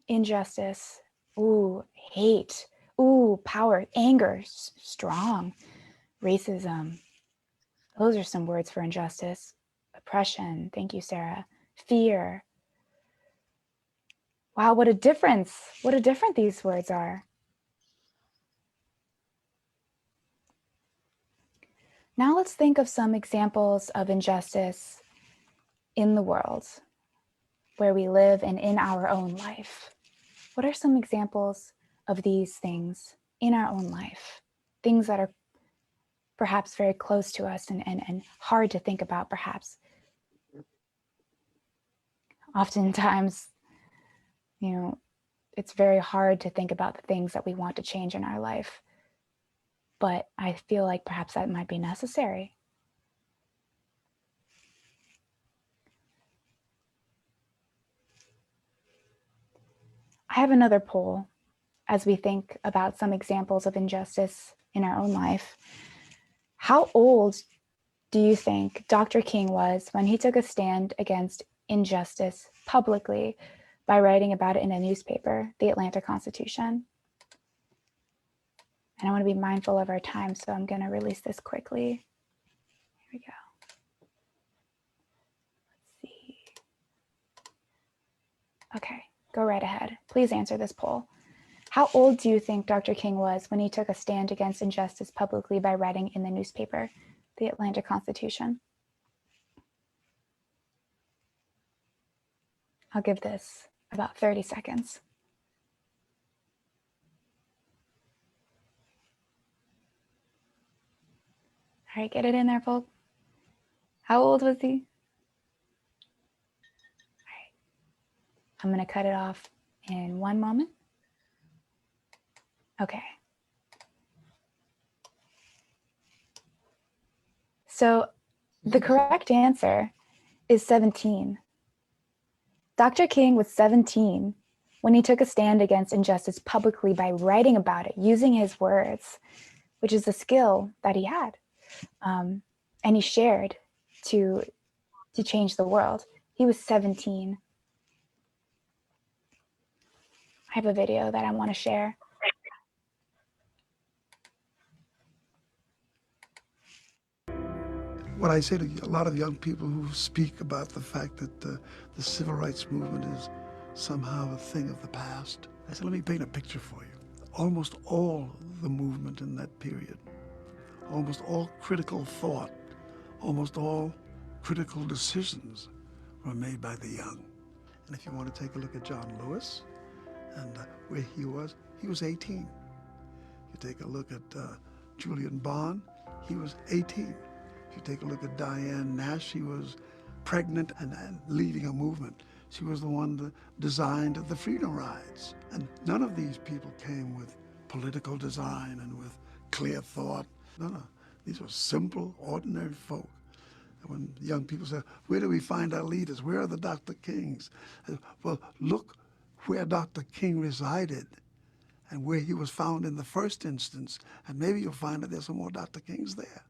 injustice, ooh, hate, ooh, power, anger, strong, racism. Those are some words for injustice. Oppression, thank you, Sarah. Fear. Wow, what a difference these words are. Now let's think of some examples of injustice in the world where we live and in our own life. What are some examples of these things in our own life? Things that are perhaps very close to us and hard to think about, perhaps. Oftentimes, you know, it's very hard to think about the things that we want to change in our life. But I feel like perhaps that might be necessary. I have another poll as we think about some examples of injustice in our own life. How old do you think Dr. King was when he took a stand against injustice publicly by writing about it in a newspaper, the Atlanta Constitution? And I want to be mindful of our time, so I'm going to release this quickly. Here we go. Let's see. Okay, go right ahead. Please answer this poll. How old do you think Dr. King was when he took a stand against injustice publicly by writing in the newspaper, the Atlanta Constitution? I'll give this about 30 seconds. All right, get it in there, folks. How old was he? All right, I'm gonna cut it off in one moment. Okay. So the correct answer is 17. Dr. King was 17 when he took a stand against injustice publicly by writing about it, using his words, which is a skill that he had. And he shared to change the world. He was 17. I have a video that I want to share. What I say to a lot of young people who speak about the fact that the civil rights movement is somehow a thing of the past, I say, let me paint a picture for you. Almost all the movement in that period, almost all critical thought, almost all critical decisions were made by the young. And if you want to take a look at John Lewis and where he was 18. You take a look at Julian Bond, he was 18. If you take a look at Diane Nash, she was pregnant and leading a movement. She was the one that designed the Freedom Rides. And none of these people came with political design and with clear thought. No. These were simple, ordinary folk. And when young people say, where do we find our leaders? Where are the Dr. Kings? Well, look where Dr. King resided and where he was found in the first instance, and maybe you'll find that there's some more Dr. Kings there.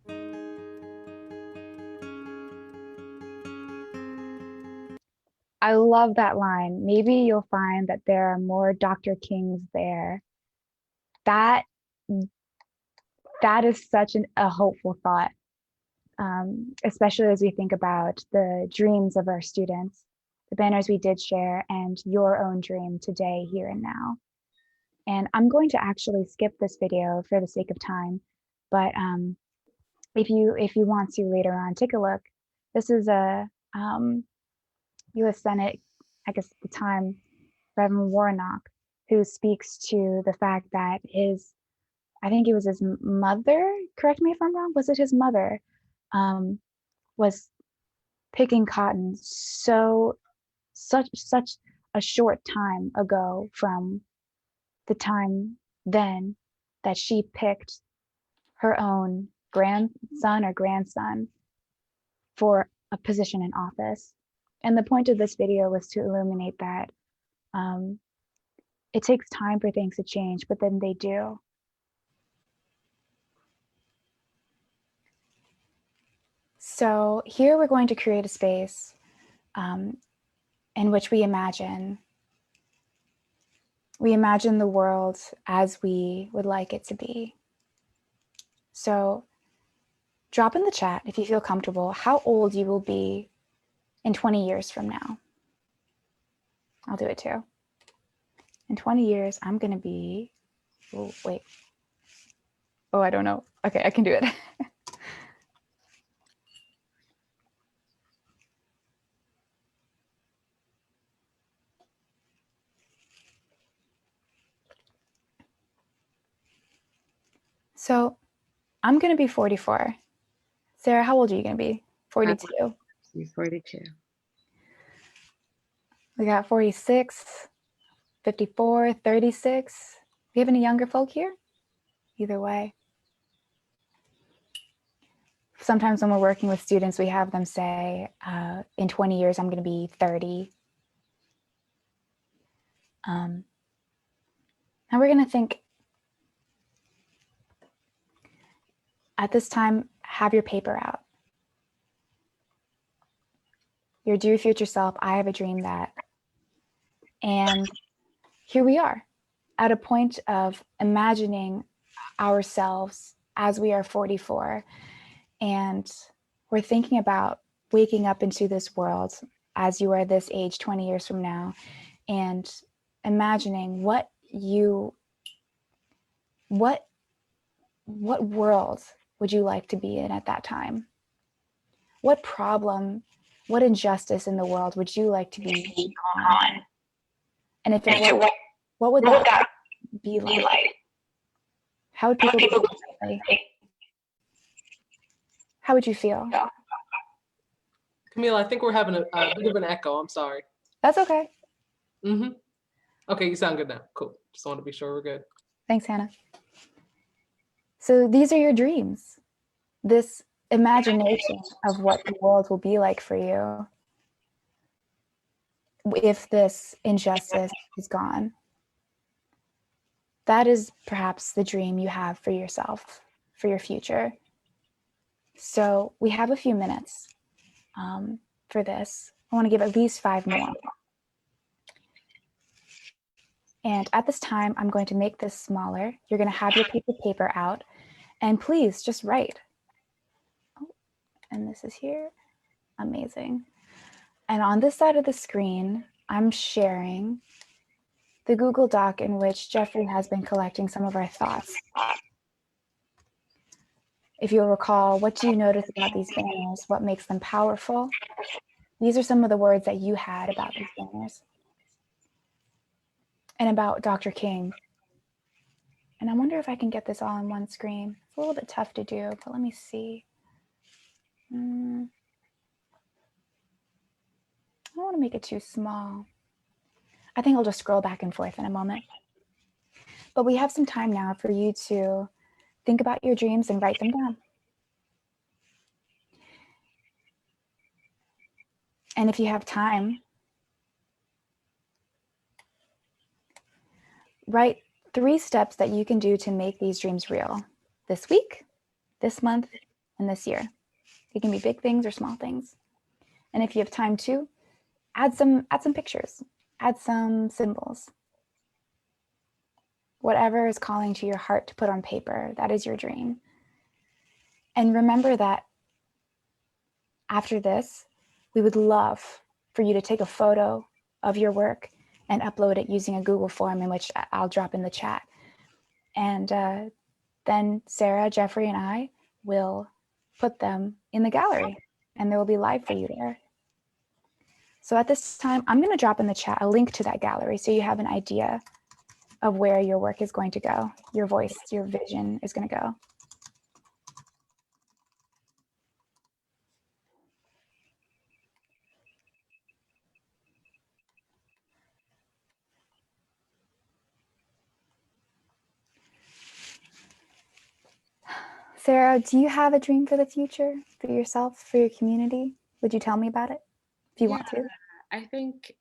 I love that line. Maybe you'll find that there are more Dr. Kings there. That is such a hopeful thought, especially as we think about the dreams of our students, the banners we did share, and your own dream today, here and now. And I'm going to actually skip this video for the sake of time, but if you want to later on, take a look. This is a U.S. Senate, I guess at the time, Reverend Warnock, who speaks to the fact that I think it was his mother, correct me if I'm wrong, was it his mother, was picking cotton such a short time ago from the time then that she picked her own grandson or grandson for a position in office. And the point of this video was to illuminate that it takes time for things to change, but then they do. So here we're going to create a space in which we imagine we imagine the world as we would like it to be. So drop in the chat if you feel comfortable how old you will be in 20 years from now. I'll do it too. In 20 years, I'm going to be, oh, wait. Oh, I don't know. Okay, I can do it. So I'm going to be 44. Sarah, how old are you going to be? 42. 42. We got 46, 54, 36. Do you have any younger folk here? Either way. Sometimes when we're working with students, we have them say, in 20 years, I'm going to be 30. Now we're going to think, at this time, have your paper out. Your dear future self, I have a dream that. And here we are at a point of imagining ourselves as we are 44. And we're thinking about waking up into this world as you are this age 20 years from now, and imagining what world would you like to be in at that time? What problem, what injustice in the world would you like to be gone? And if it was, what would that be like? How would people feel differently? How would you feel? Camille, I think we're having a bit of an echo. I'm sorry. That's okay. Mm-hmm. Okay, you sound good now. Cool. Just want to be sure we're good. Thanks, Hannah. So these are your dreams. This imagination of what the world will be like for you if this injustice is gone. That is perhaps the dream you have for yourself, for your future. So we have a few minutes for this. I want to give at least 5 more. And at this time, I'm going to make this smaller. You're going to have your piece of paper out, and please just write. Oh, and this is here. Amazing. And on this side of the screen, I'm sharing the Google Doc in which Jeffrey has been collecting some of our thoughts. If you'll recall, what do you notice about these banners? What makes them powerful? These are some of the words that you had about these banners. And about Dr. King. And I wonder if I can get this all on one screen. It's a little bit tough to do, but let me see. I don't want to make it too small. I think I'll just scroll back and forth in a moment. But we have some time now for you to think about your dreams and write them down. And if you have time, write 3 steps that you can do to make these dreams real this week, this month, and this year. It can be big things or small things. And if you have time too, add some pictures, add some symbols. Whatever is calling to your heart to put on paper, that is your dream. And remember that after this, we would love for you to take a photo of your work and upload it using a Google form in which I'll drop in the chat. And then Sarah, Jeffrey, and I will put them in the gallery, and they will be live for you there. So at this time, I'm going to drop in the chat a link to that gallery so you have an idea of where your work is going to go, your voice, your vision is going to go. Sarah, do you have a dream for the future, for yourself, for your community? Would you tell me about it if you want to? I think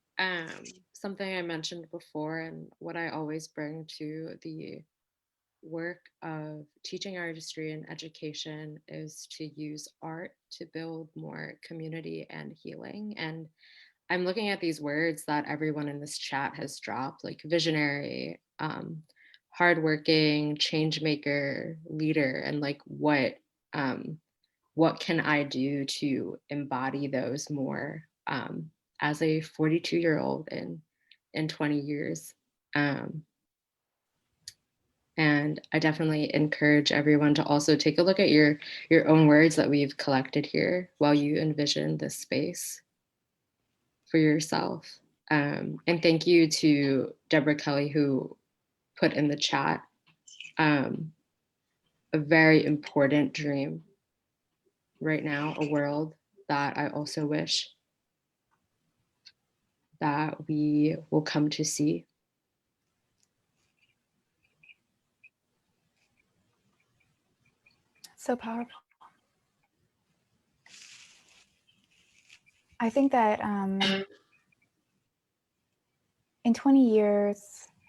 something I mentioned before, and what I always bring to the work of teaching artistry and education, is to use art to build more community and healing. And I'm looking at these words that everyone in this chat has dropped, like visionary, hardworking, change maker, leader, and like what can I do to embody those more as a 42-year-old in 20 years. And I definitely encourage everyone to also take a look at your own words that we've collected here while you envision this space for yourself. And thank you to Deborah Kelly, who put in the chat a very important dream right now, a world that I also wish that we will come to see. So powerful. I think that in 20 years,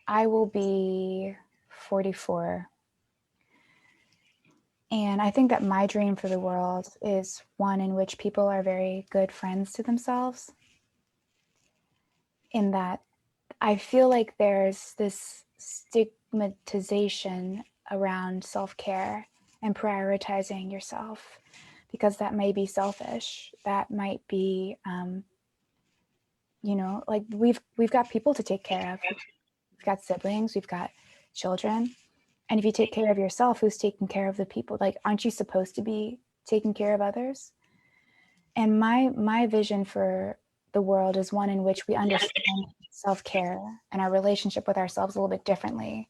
I will be 44. And I think that my dream for the world is one in which people are very good friends to themselves. In that I feel like there's this stigmatization around self-care and prioritizing yourself, because that may be selfish. That might be, you know, like we've got people to take care of. We've got siblings, we've got children. And if you take care of yourself, who's taking care of the people? Like, aren't you supposed to be taking care of others? And my vision for the world is one in which we understand self-care and our relationship with ourselves a little bit differently,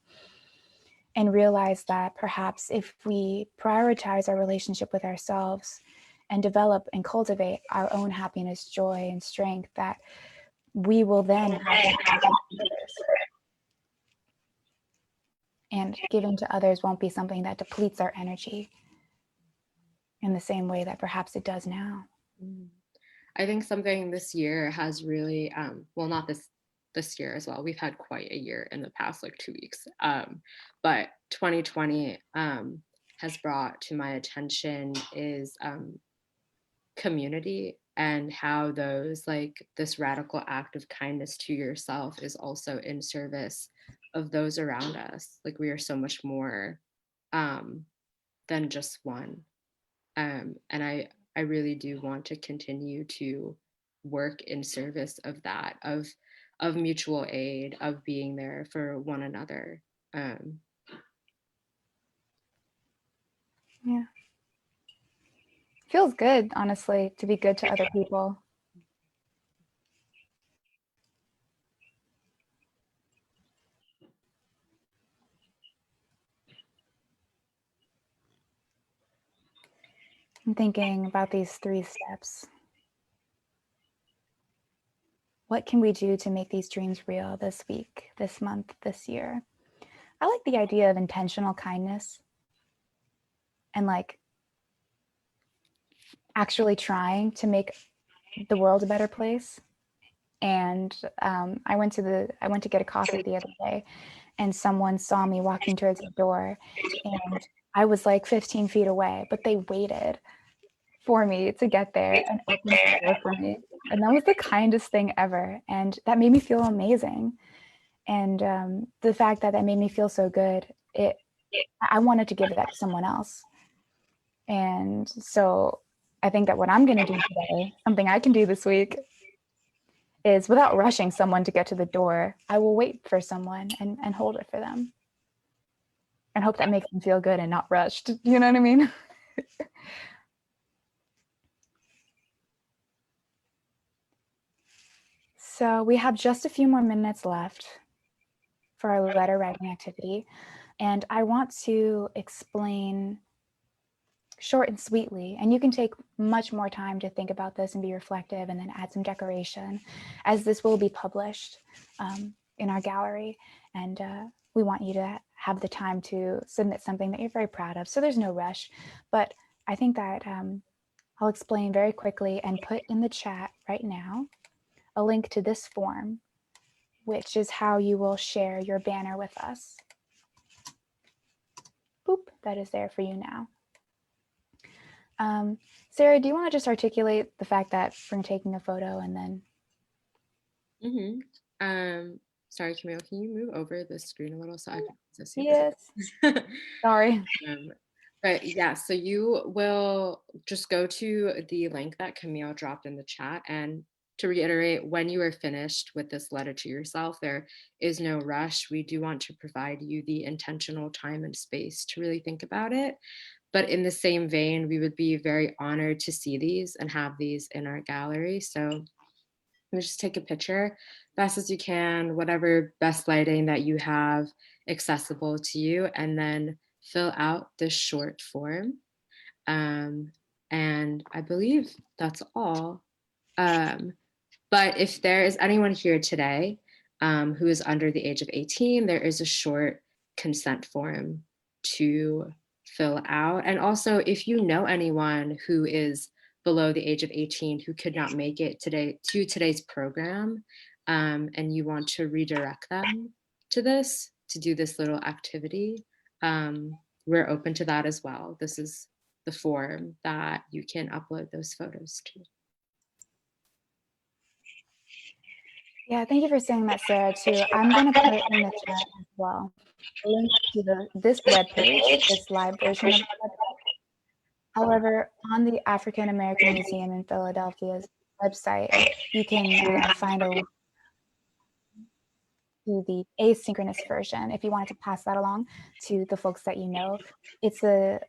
and realize that perhaps if we prioritize our relationship with ourselves and develop and cultivate our own happiness, joy, and strength, that we will then have that to give others. And giving to others won't be something that depletes our energy in the same way that perhaps it does now. I think something this year has really, well, not this year as well. We've had quite a year in the past, like 2 weeks. But 2020 has brought to my attention is community, and how those, like this radical act of kindness to yourself is also in service of those around us. Like, we are so much more than just one. And I really do want to continue to work in service of that, of mutual aid, of being there for one another. Yeah. Feels good, honestly, to be good to other people. I'm thinking about these 3 steps. What can we do to make these dreams real this week, this month, this year? I like the idea of intentional kindness and like actually trying to make the world a better place. And I went to get a coffee the other day, and someone saw me walking towards the door, and I was like 15 feet away, but they waited for me to get there and opened the door for me. And that was the kindest thing ever. And that made me feel amazing. And the fact that made me feel so good, I wanted to give that to someone else. And so I think that what I'm going to do today, something I can do this week, is without rushing someone to get to the door, I will wait for someone and hold it for them. And hope that makes them feel good and not rushed. You know what I mean? So we have just a few more minutes left for our letter writing activity. And I want to explain short and sweetly, and you can take much more time to think about this and be reflective and then add some decoration, as this will be published in our gallery. And we want you to have the time to submit something that you're very proud of. So there's no rush, but I think that I'll explain very quickly and put in the chat right now a link to this form, which is how you will share your banner with us. Boop, that is there for you now. Sarah, do you want to just articulate the fact that we're taking a photo and then Sorry, Camille, can you move over the screen a little so I can also see Yes. Sorry. But yeah, so you will just go to the link that Camille dropped in the chat. And to reiterate, when you are finished with this letter to yourself, there is no rush. We do want to provide you the intentional time and space to really think about it. But in the same vein, we would be very honored to see these and have these in our gallery. So just take a picture best as you can, whatever best lighting that you have accessible to you, and then fill out this short form. And I believe that's all. But if there is anyone here today who is under the age of 18, there is a short consent form to fill out. And also, if you know anyone who is below the age of 18 who could not make it today to today's program, and you want to redirect them to this, to do this little activity, we're open to that as well. This is the form that you can upload those photos to. Yeah, thank you for saying that, Sarah, too. I'm going to put in the chat as well a link to this webpage, this live version of the website. However, on the African American Museum in Philadelphia's website, you can find a link to the asynchronous version if you wanted to pass that along to the folks that you know. It's a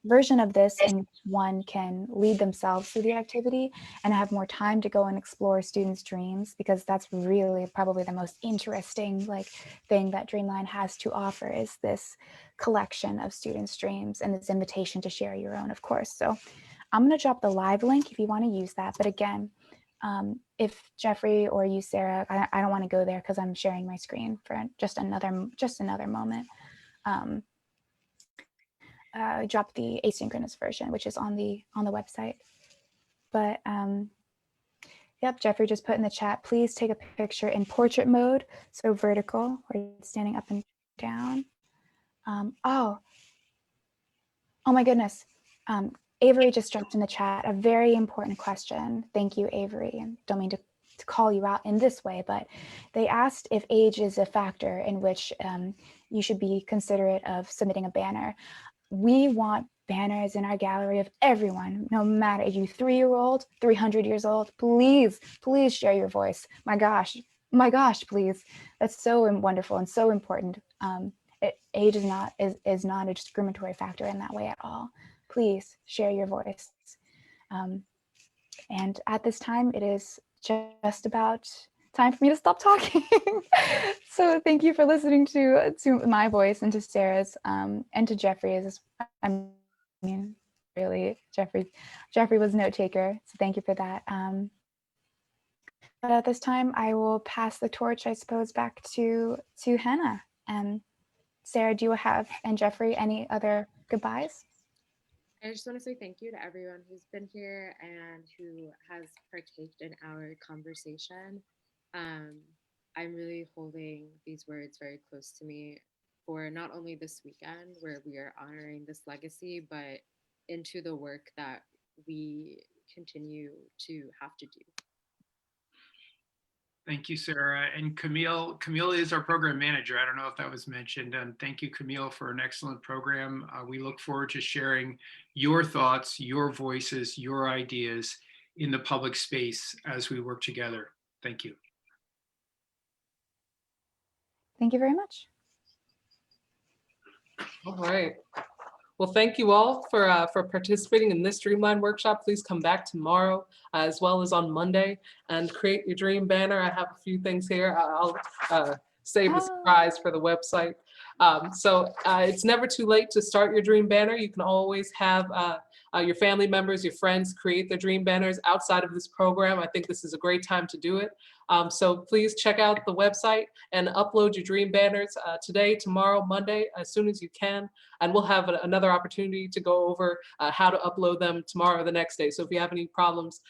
version of this in which one can lead themselves through the activity and have more time to go and explore students' dreams, because that's really probably the most interesting thing that Dreamline has to offer, is this collection of students' dreams and this invitation to share your own, of course. So I'm going to drop the live link if you want to use that. But again, if Jeffrey or you, Sarah, I don't want to go there because I'm sharing my screen for just another moment. Drop the asynchronous version, which is on the website. But yep, Jeffrey just put in the chat, please take a picture in portrait mode, so vertical, or standing up and down. Oh my goodness. Avery just dropped in the chat a very important question. Thank you, Avery. And don't mean to call you out in this way, but they asked if age is a factor in which you should be considerate of submitting a banner. We want banners in our gallery of everyone, no matter, are you 3-year-old, 300 years old, please share your voice. My gosh, please. That's so wonderful and so important. Age is not a discriminatory factor in that way at all. Please share your voice. And at this time, it is just about time for me to stop talking. So thank you for listening to my voice and to Sarah's and to Jeffrey's. I mean, really, Jeffrey was a note taker, so thank you for that. But at this time, I will pass the torch, I suppose, back to Hannah. Sarah, do you have, and Jeffrey, any other goodbyes? I just want to say thank you to everyone who's been here and who has partaken in our conversation. I'm really holding these words very close to me for not only this weekend where we are honoring this legacy, but into the work that we continue to have to do. Thank you, Sarah. And Camille is our program manager. I don't know if that was mentioned. And thank you, Camille, for an excellent program. We look forward to sharing your thoughts, your voices, your ideas in the public space as we work together. Thank you. Thank you very much. All right. Well, thank you all for participating in this Dreamline workshop. Please come back tomorrow as well as on Monday and create your dream banner. I have a few things here. I'll save the surprise for the website. So it's never too late to start your dream banner. You can always have your family members, your friends create their dream banners outside of this program. I think this is a great time to do it. So please check out the website and upload your dream banners today, tomorrow, Monday, as soon as you can. And we'll have another opportunity to go over how to upload them tomorrow or the next day. So if you have any problems,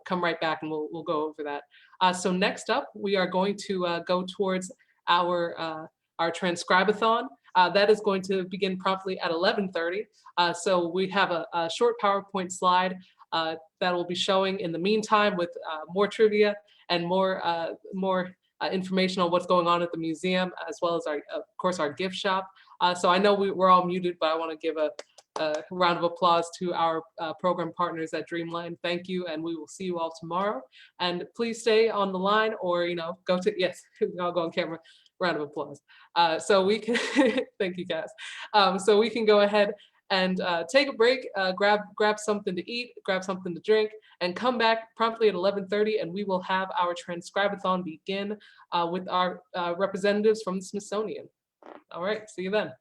come right back and we'll go over that. So next up, we are going to go towards our transcribe-a-thon. That is going to begin promptly at 11:30. So we have a short PowerPoint slide that will be showing in the meantime with more trivia and more information on what's going on at the museum, as well as of course, our gift shop. So I know we're all muted, but I want to give a round of applause to our program partners at Dreamline. Thank you, and we will see you all tomorrow. And please stay on the line, or go to, yes, I'll go on camera. Round of applause. So we can thank you guys. So we can go ahead and take a break, grab something to eat, grab something to drink, and come back promptly at 11:30, and we will have our Transcribe-a-thon begin with our representatives from the Smithsonian. All right, see you then.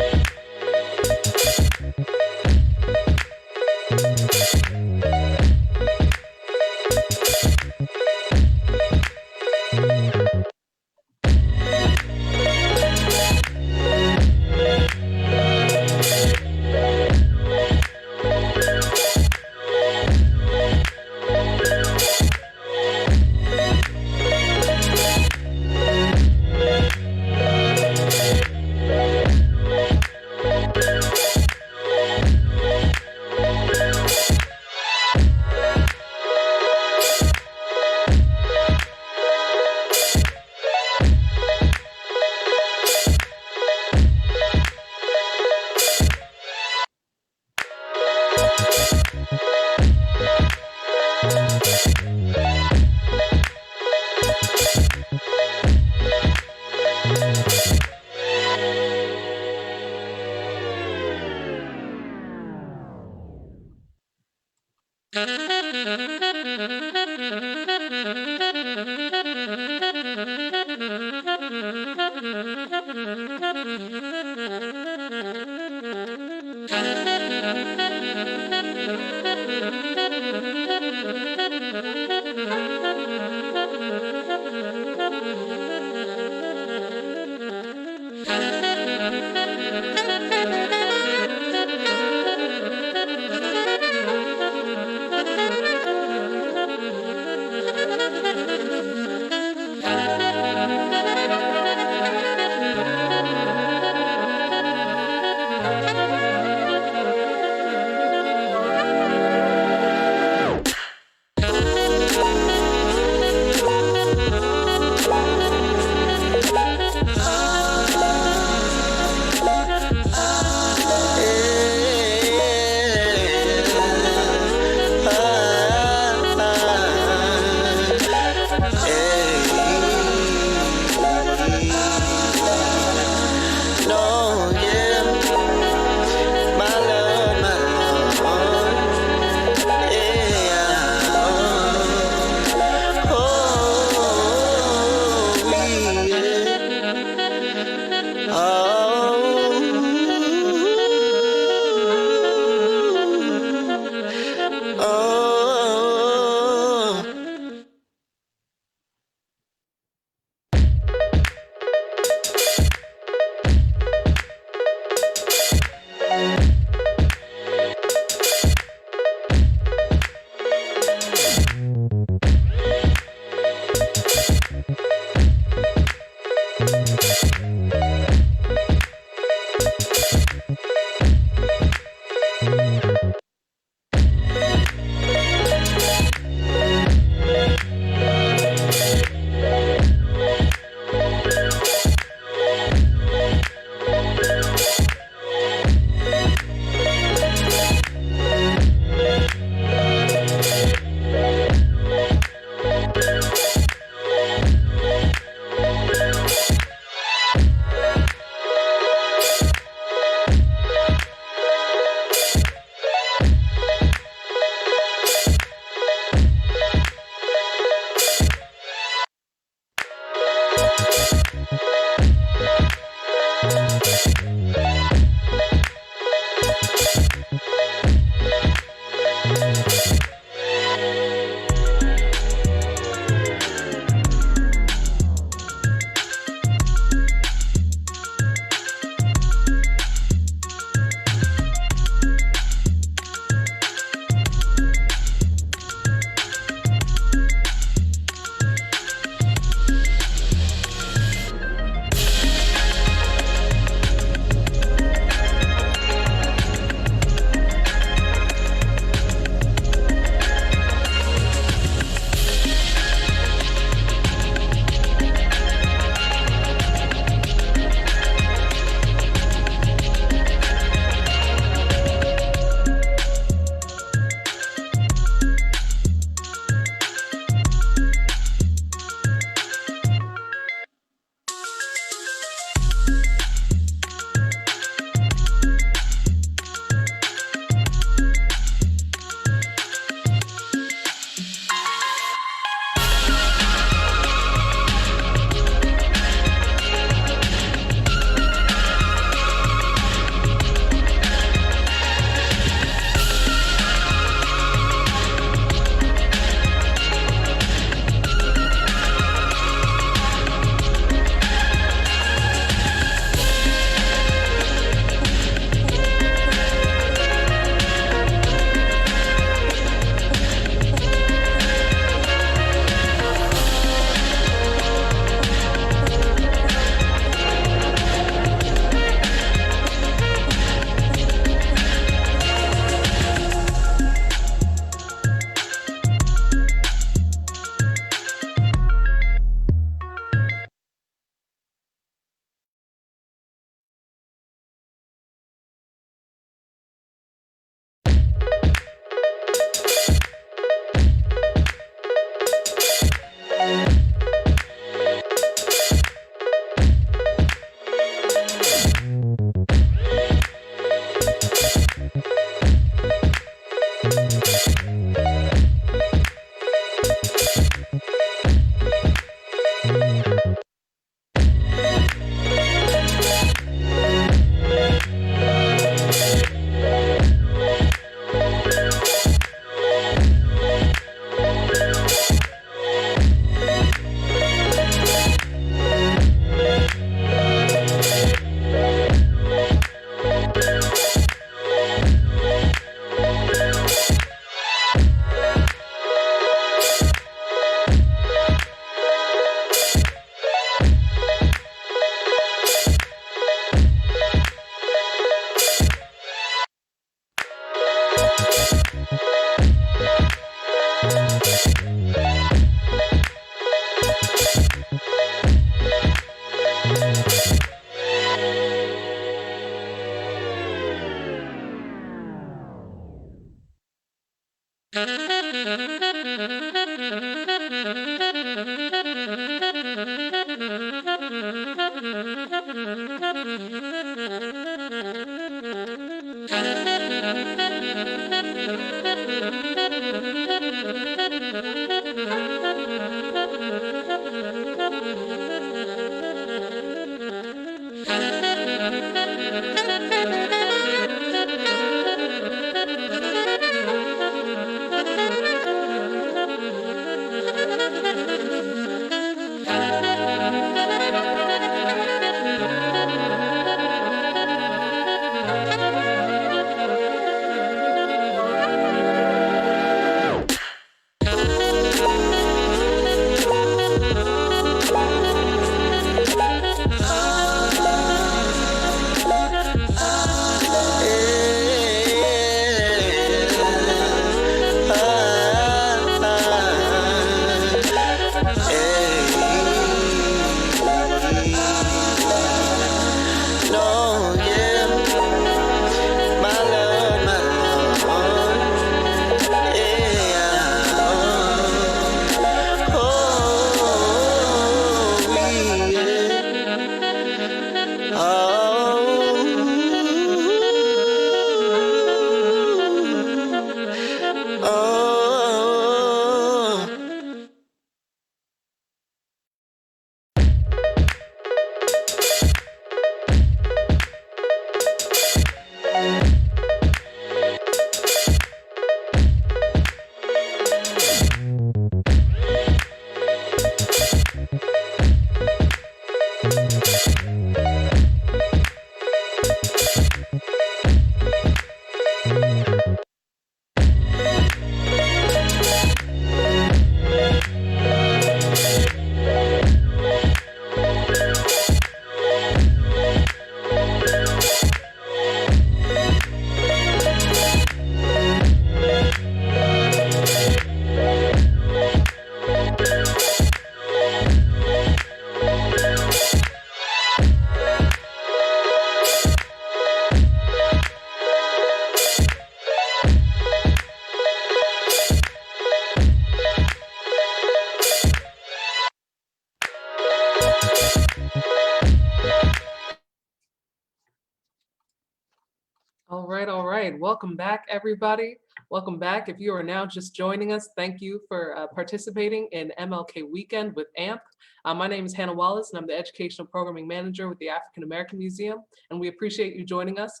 All right. Welcome back, everybody. Welcome back. If you are now just joining us, thank you for participating in MLK Weekend with AAMP. My name is Hannah Wallace, and I'm the Educational Programming Manager with the African American Museum. And we appreciate you joining us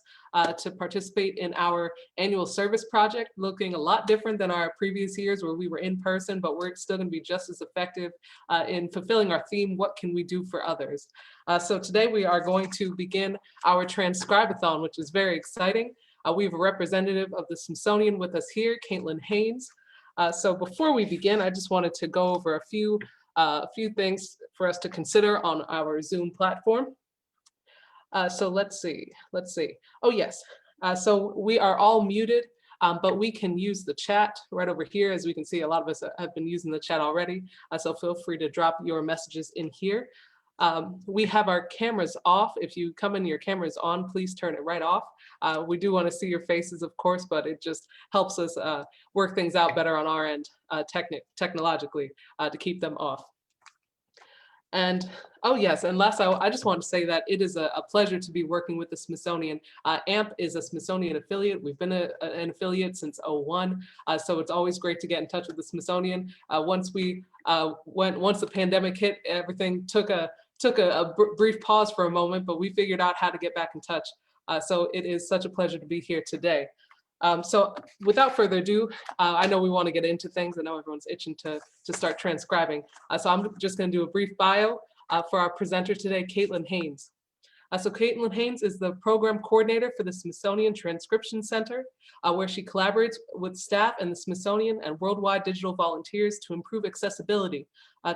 to participate in our annual service project, looking a lot different than our previous years where we were in person, but we're still going to be just as effective in fulfilling our theme, what can we do for others? So today we are going to begin our Transcribe-a-thon, which is very exciting. We have a representative of the Smithsonian with us here, Caitlin Haynes. So before we begin, I just wanted to go over a few things for us to consider on our Zoom platform. So let's see. Oh yes, so we are all muted, but we can use the chat right over here. As we can see, a lot of us have been using the chat already. So feel free to drop your messages in here. We have our cameras off. If you come in, your camera is on, please turn it right off. We do want to see your faces, of course, but it just helps us work things out better on our end technologically to keep them off. And oh yes, and last, I just want to say that it is a pleasure to be working with the Smithsonian. AMP is a Smithsonian affiliate. We've been an affiliate since '01, so it's always great to get in touch with the Smithsonian. Once the pandemic hit, everything took a brief pause for a moment, but we figured out how to get back in touch. So it is such a pleasure to be here today. So without further ado, I know we want to get into things. I know everyone's itching to start transcribing. So I'm just going to do a brief bio for our presenter today, Caitlin Haynes. So Caitlin Haynes is the program coordinator for the Smithsonian Transcription Center, where she collaborates with staff and the Smithsonian and worldwide digital volunteers to improve accessibility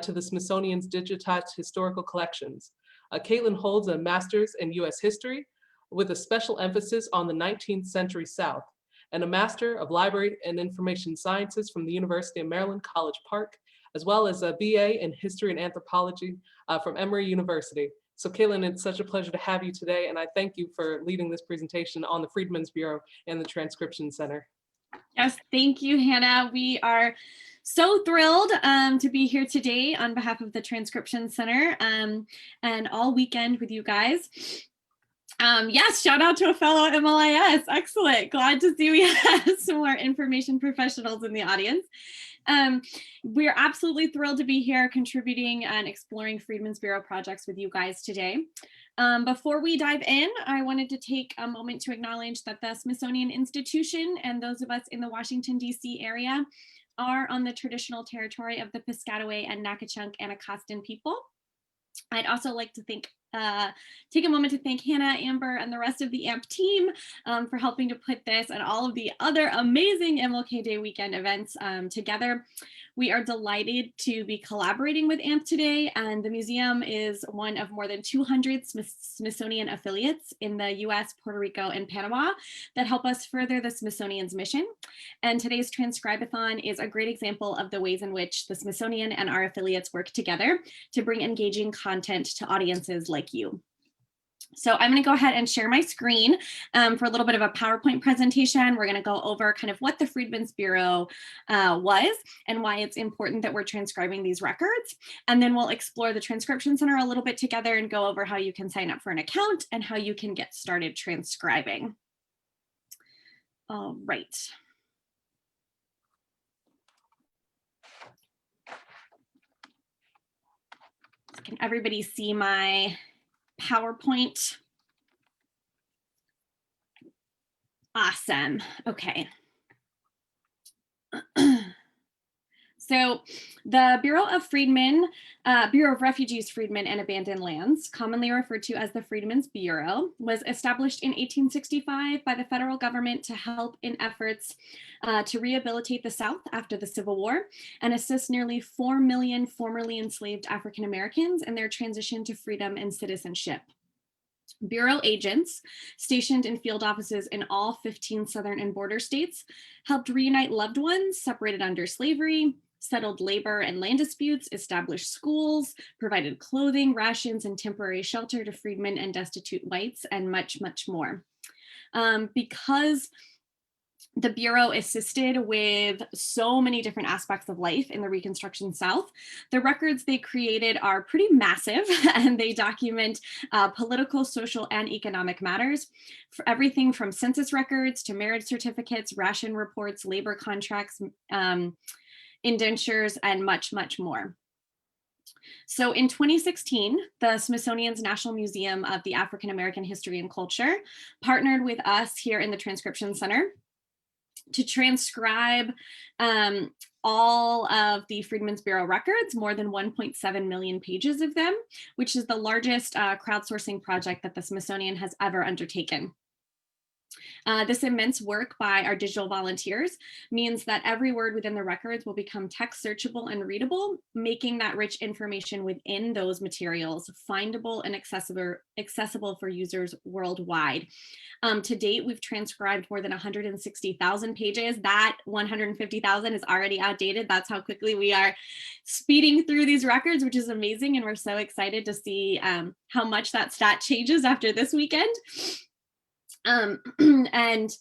to the Smithsonian's digitized historical collections. Caitlin holds a master's in US history with a special emphasis on the 19th century South, and a Master of Library and Information Sciences from the University of Maryland, College Park, as well as a BA in History and Anthropology from Emory University. So Caitlin, it's such a pleasure to have you today, and I thank you for leading this presentation on the Freedmen's Bureau and the Transcription Center. Yes, thank you, Hannah. We are so thrilled to be here today on behalf of the Transcription Center and all weekend with you guys. Yes, shout out to a fellow MLIS. Excellent. Glad to see we have some more information professionals in the audience. We're absolutely thrilled to be here contributing and exploring Freedmen's Bureau projects with you guys today. Before we dive in, I wanted to take a moment to acknowledge that the Smithsonian Institution and those of us in the Washington, D.C. area are on the traditional territory of the Piscataway and Nakachunk Anacostan people. I'd also like to take a moment to thank Hannah, Amber, and the rest of the AAMP team for helping to put this and all of the other amazing MLK Day weekend events together. We are delighted to be collaborating with AAMP today, and the museum is one of more than 200 Smithsonian affiliates in the US, Puerto Rico, and Panama that help us further the Smithsonian's mission. And today's Transcribe-a-thon is a great example of the ways in which the Smithsonian and our affiliates work together to bring engaging content to audiences like you. So I'm going to go ahead and share my screen for a little bit of a PowerPoint presentation. We're going to go over kind of what the Freedmen's Bureau was and why it's important that we're transcribing these records. And then we'll explore the Transcription Center a little bit together and go over how you can sign up for an account and how you can get started transcribing. All right. Can everybody see my PowerPoint? Awesome. Okay. So the Bureau of Freedmen, Bureau of Refugees, Freedmen, and Abandoned Lands, commonly referred to as the Freedmen's Bureau, was established in 1865 by the federal government to help in efforts to rehabilitate the South after the Civil War and assist nearly 4 million formerly enslaved African Americans in their transition to freedom and citizenship. Bureau agents stationed in field offices in all 15 southern and border states helped reunite loved ones separated under slavery, settled labor and land disputes, established schools, provided clothing, rations, and temporary shelter to freedmen and destitute whites, and much, much more. Because the Bureau assisted with so many different aspects of life in the Reconstruction South, the records they created are pretty massive, and they document political, social, and economic matters, for everything from census records to marriage certificates, ration reports, labor contracts, indentures, and much, much more. So in 2016, the Smithsonian's National Museum of the African American History and Culture partnered with us here in the Transcription Center to transcribe all of the Freedmen's Bureau records, more than 1.7 million pages of them, which is the largest crowdsourcing project that the Smithsonian has ever undertaken. This immense work by our digital volunteers means that every word within the records will become text searchable and readable, making that rich information within those materials findable and accessible for users worldwide. To date, we've transcribed more than 160,000 pages. That 150,000 is already outdated. That's how quickly we are speeding through these records, which is amazing. And we're so excited to see how much that stat changes after this weekend. And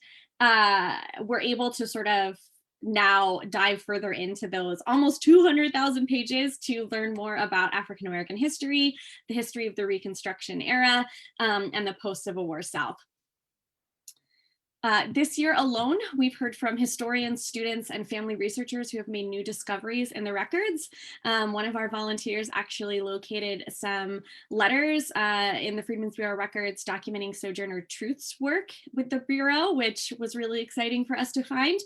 we're able to sort of now dive further into those almost 200,000 pages to learn more about African American history, the history of the Reconstruction era, and the post-Civil War South. This year alone, we've heard from historians, students, and family researchers who have made new discoveries in the records. One of our volunteers actually located some letters in the Freedmen's Bureau records documenting Sojourner Truth's work with the Bureau, which was really exciting for us to find.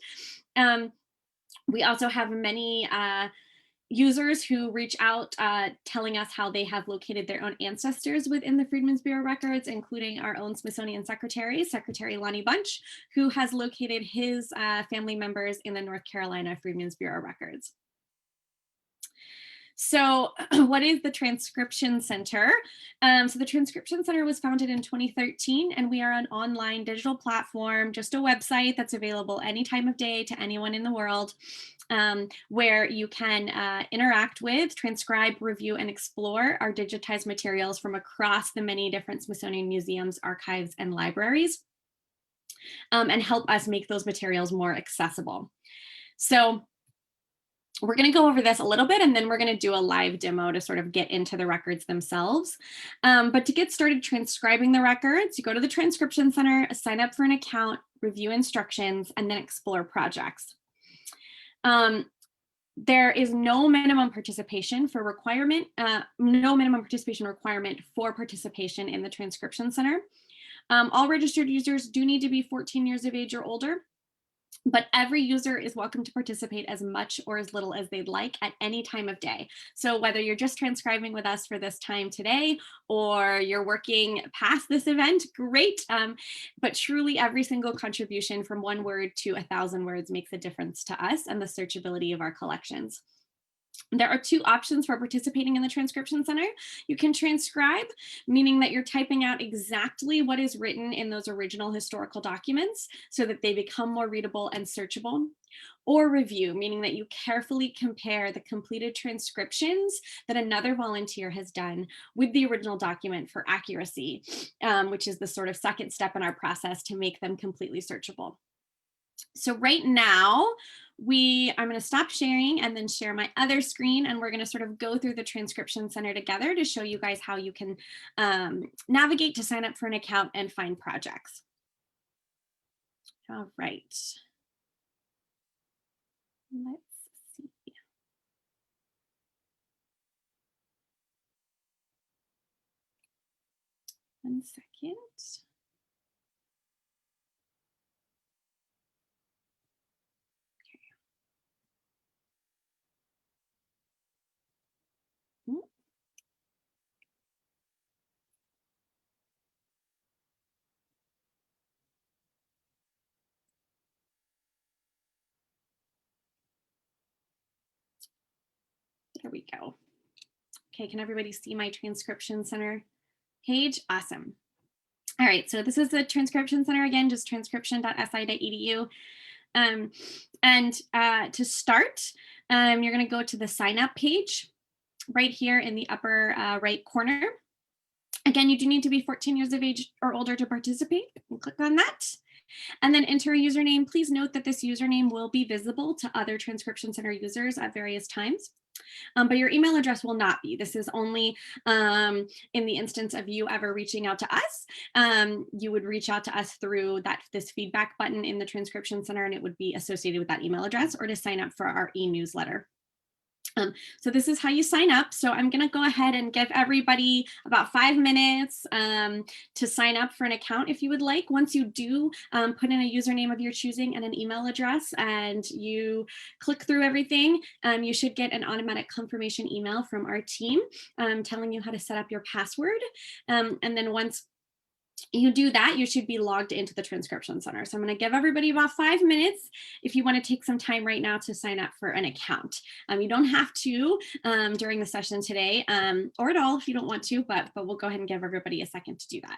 We also have many users who reach out telling us how they have located their own ancestors within the Freedmen's Bureau records, including our own Smithsonian Secretary, Secretary Lonnie Bunch, who has located his family members in the North Carolina Freedmen's Bureau records. So what is the Transcription Center? So the Transcription Center was founded in 2013, and we are an online digital platform, just a website that's available any time of day to anyone in the world, where you can interact with, transcribe, review, and explore our digitized materials from across the many different Smithsonian museums, archives, and libraries. and help us make those materials more accessible. So we're going to go over this a little bit, and then we're going to do a live demo to sort of get into the records themselves. But to get started transcribing the records, you go to the Transcription Center, sign up for an account, review instructions, and then explore projects. There is no minimum participation for requirement, no minimum participation requirement for participation in the Transcription Center. All registered users do need to be 14 years of age or older, but every user is welcome to participate as much or as little as they'd like at any time of day. So whether you're just transcribing with us for this time today, or you're working past this event, great. But truly every single contribution from 1 word to 1,000 words makes a difference to us and the searchability of our collections. There are 2 options for participating in the Transcription Center. You can transcribe, meaning that you're typing out exactly what is written in those original historical documents so that they become more readable and searchable. Or review, meaning that you carefully compare the completed transcriptions that another volunteer has done with the original document for accuracy, which is the sort of second step in our process to make them completely searchable. So right now, I'm going to stop sharing and then share my other screen, and we're going to sort of go through the Transcription Center together to show you guys how you can navigate to sign up for an account and find projects. All right. Let's see. One second. There we go. Okay, can everybody see my Transcription Center page? Awesome. All right, so this is the Transcription Center again, just transcription.si.edu. To start, you're going to go to the sign up page right here in the upper right corner. Again, you do need to be 14 years of age or older to participate. Click on that. And then enter a username. Please note that this username will be visible to other Transcription Center users at various times. But your email address will not be. This is only in the instance of you ever reaching out to us. You would reach out to us through this feedback button in the Transcription Center, and it would be associated with that email address, or to sign up for our e-newsletter. So this is how you sign up. So I'm going to go ahead and give everybody about 5 minutes to sign up for an account if you would like. Once you do, put in a username of your choosing and an email address, and you click through everything, you should get an automatic confirmation email from our team telling you how to set up your password. And then once you do that, you should be logged into the Transcription Center. So I'm going to give everybody about 5 minutes if you want to take some time right now to sign up for an account. You don't have to during the session today, or at all if you don't want to, but we'll go ahead and give everybody a second to do that.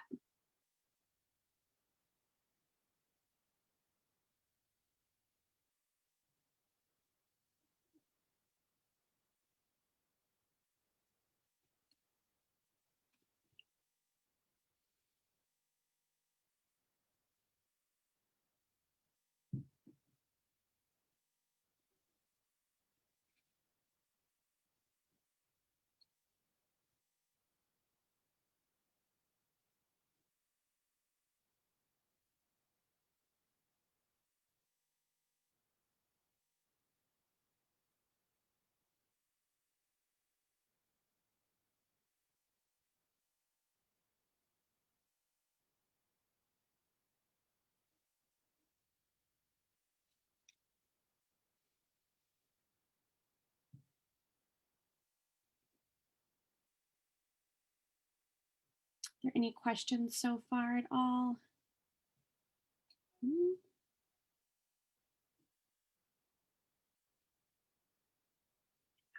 Are there any questions so far at all?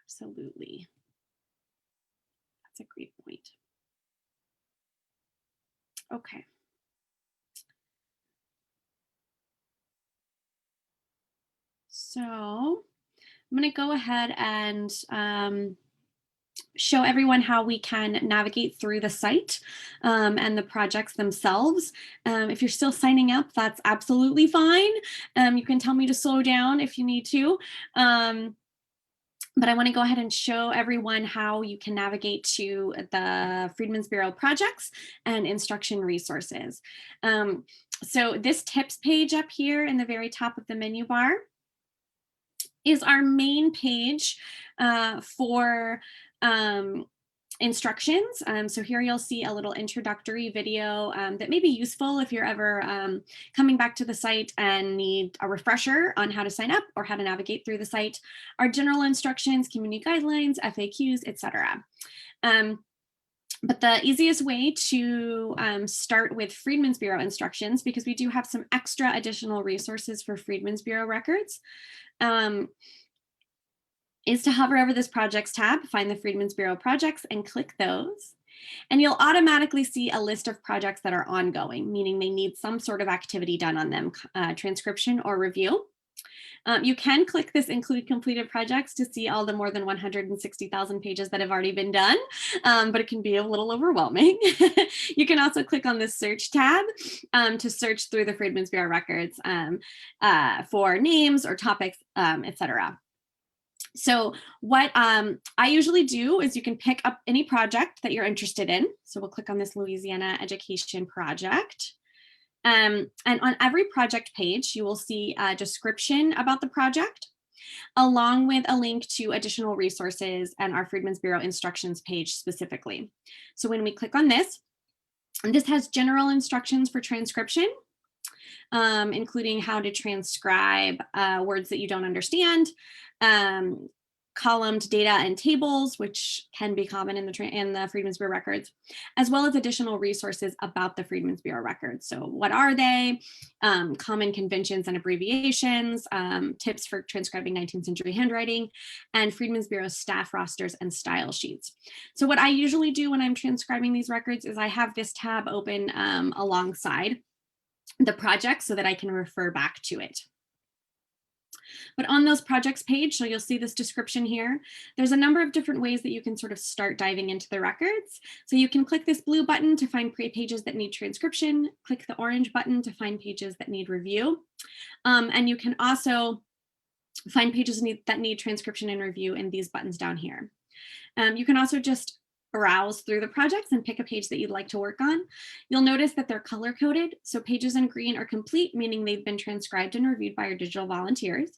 Absolutely. That's a great point. Okay. So I'm going to go ahead and show everyone how we can navigate through the site and the projects themselves. If you're still signing up, that's absolutely fine. You can tell me to slow down if you need to. But I want to go ahead and show everyone how you can navigate to the Freedmen's Bureau projects and instruction resources. So this tips page up here in the very top of the menu bar is our main page for instructions. So here you'll see a little introductory video that may be useful if you're ever coming back to the site and need a refresher on how to sign up or how to navigate through the site. Our general instructions, community guidelines, FAQs, etc. But the easiest way to start with Freedmen's Bureau instructions, because we do have some extra additional resources for Freedmen's Bureau records, is to hover over this projects tab, find the Freedmen's Bureau projects and click those. And you'll automatically see a list of projects that are ongoing, meaning they need some sort of activity done on them, transcription or review. You can click this include completed projects to see all the more than 160,000 pages that have already been done, but it can be a little overwhelming. You can also click on this search tab to search through the Freedmen's Bureau records for names or topics, etc. So what I usually do is you can pick up any project that you're interested in. So we'll click on this Louisiana Education Project. And on every project page, you will see a description about the project, along with a link to additional resources and our Freedmen's Bureau instructions page specifically. So when we click on this, and this has general instructions for transcription, including how to transcribe words that you don't understand, columned data and tables, which can be common in the Freedmen's Bureau records, as well as additional resources about the Freedmen's Bureau records. So what are they? Common conventions and abbreviations, tips for transcribing 19th century handwriting, and Freedmen's Bureau staff rosters and style sheets. So what I usually do when I'm transcribing these records is I have this tab open alongside the project so that I can refer back to it. But on those projects page, so you'll see this description here, there's a number of different ways that you can sort of start diving into the records. So you can click this blue button to find pages that need transcription, click the orange button to find pages that need review. And you can also find pages that need transcription and review in these buttons down here. You can also just browse through the projects and pick a page that you'd like to work on. You'll notice that they're color coded. So pages in green are complete, meaning they've been transcribed and reviewed by our digital volunteers.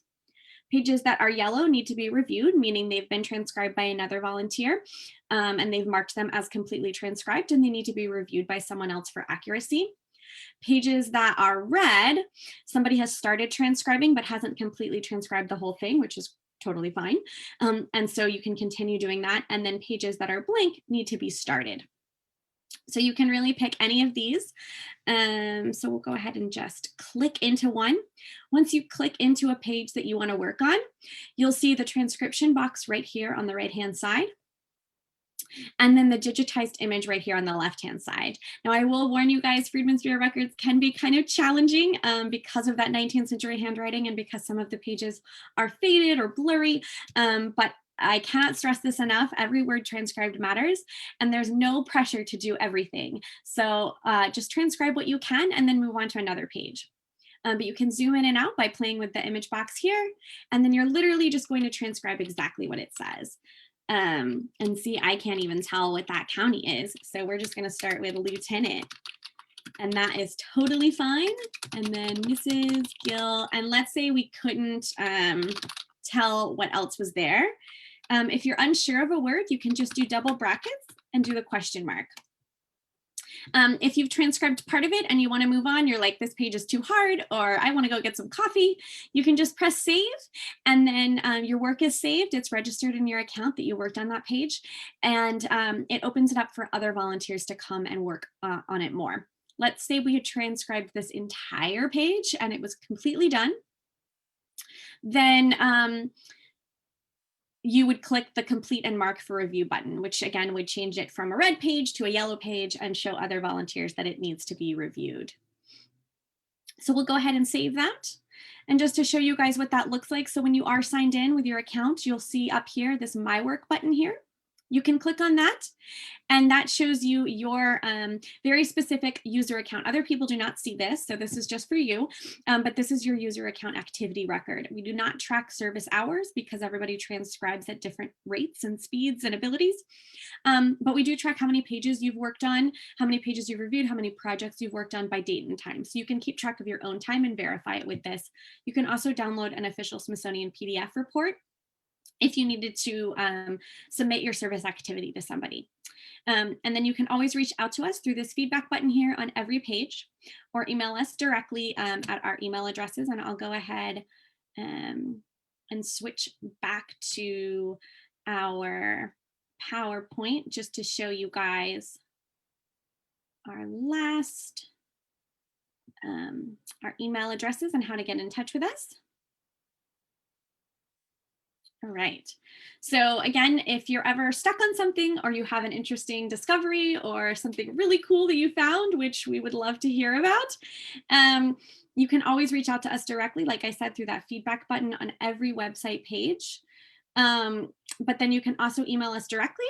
Pages that are yellow need to be reviewed, meaning they've been transcribed by another volunteer and they've marked them as completely transcribed and they need to be reviewed by someone else for accuracy. Pages that are red, somebody has started transcribing but hasn't completely transcribed the whole thing, which is totally fine. And so you can continue doing that. And then pages that are blank need to be started. So you can really pick any of these. So we'll go ahead and just click into one. Once you click into a page that you want to work on, you'll see the transcription box right here on the right-hand side. And then the digitized image right here on the left-hand side. Now, I will warn you guys, Freedmen's Bureau records can be kind of challenging because of that 19th century handwriting and because some of the pages are faded or blurry, but I cannot stress this enough. Every word transcribed matters, and there's no pressure to do everything. So just transcribe what you can and then move on to another page. But you can zoom in and out by playing with the image box here, and then you're literally just going to transcribe exactly what it says. And see, I can't even tell what that county is. So we're just going to start with Lieutenant. And that is totally fine. And then Mrs. Gill. And let's say we couldn't tell what else was there. If you're unsure of a word, you can just do double brackets and do the question mark. If you've transcribed part of it and you want to move on, you're like, this page is too hard, or I want to go get some coffee, you can just press save, and then your work is saved. It's registered in your account that you worked on that page, and it opens it up for other volunteers to come and work on it more. Let's say we had transcribed this entire page and it was completely done. Then you would click the complete and mark for review button, which again would change it from a red page to a yellow page and show other volunteers that it needs to be reviewed. So we'll go ahead and save that. And just to show you guys what that looks like, so when you are signed in with your account, you'll see up here this My Work button here. You can click on that, and that shows you your very specific user account. Other people do not see this, so this is just for you, but this is your user account activity record. We do not track service hours because everybody transcribes at different rates and speeds and abilities, but we do track how many pages you've worked on, how many pages you've reviewed, how many projects you've worked on by date and time. So you can keep track of your own time and verify it with this. You can also download an official Smithsonian PDF report if you needed to submit your service activity to somebody. And then you can always reach out to us through this feedback button here on every page, or email us directly at our email addresses. And I'll go ahead and switch back to our PowerPoint just to show you guys our last, our email addresses and how to get in touch with us. All right. So again, if you're ever stuck on something, or you have an interesting discovery or something really cool that you found, which we would love to hear about, you can always reach out to us directly, like I said, through that feedback button on every website page. But then you can also email us directly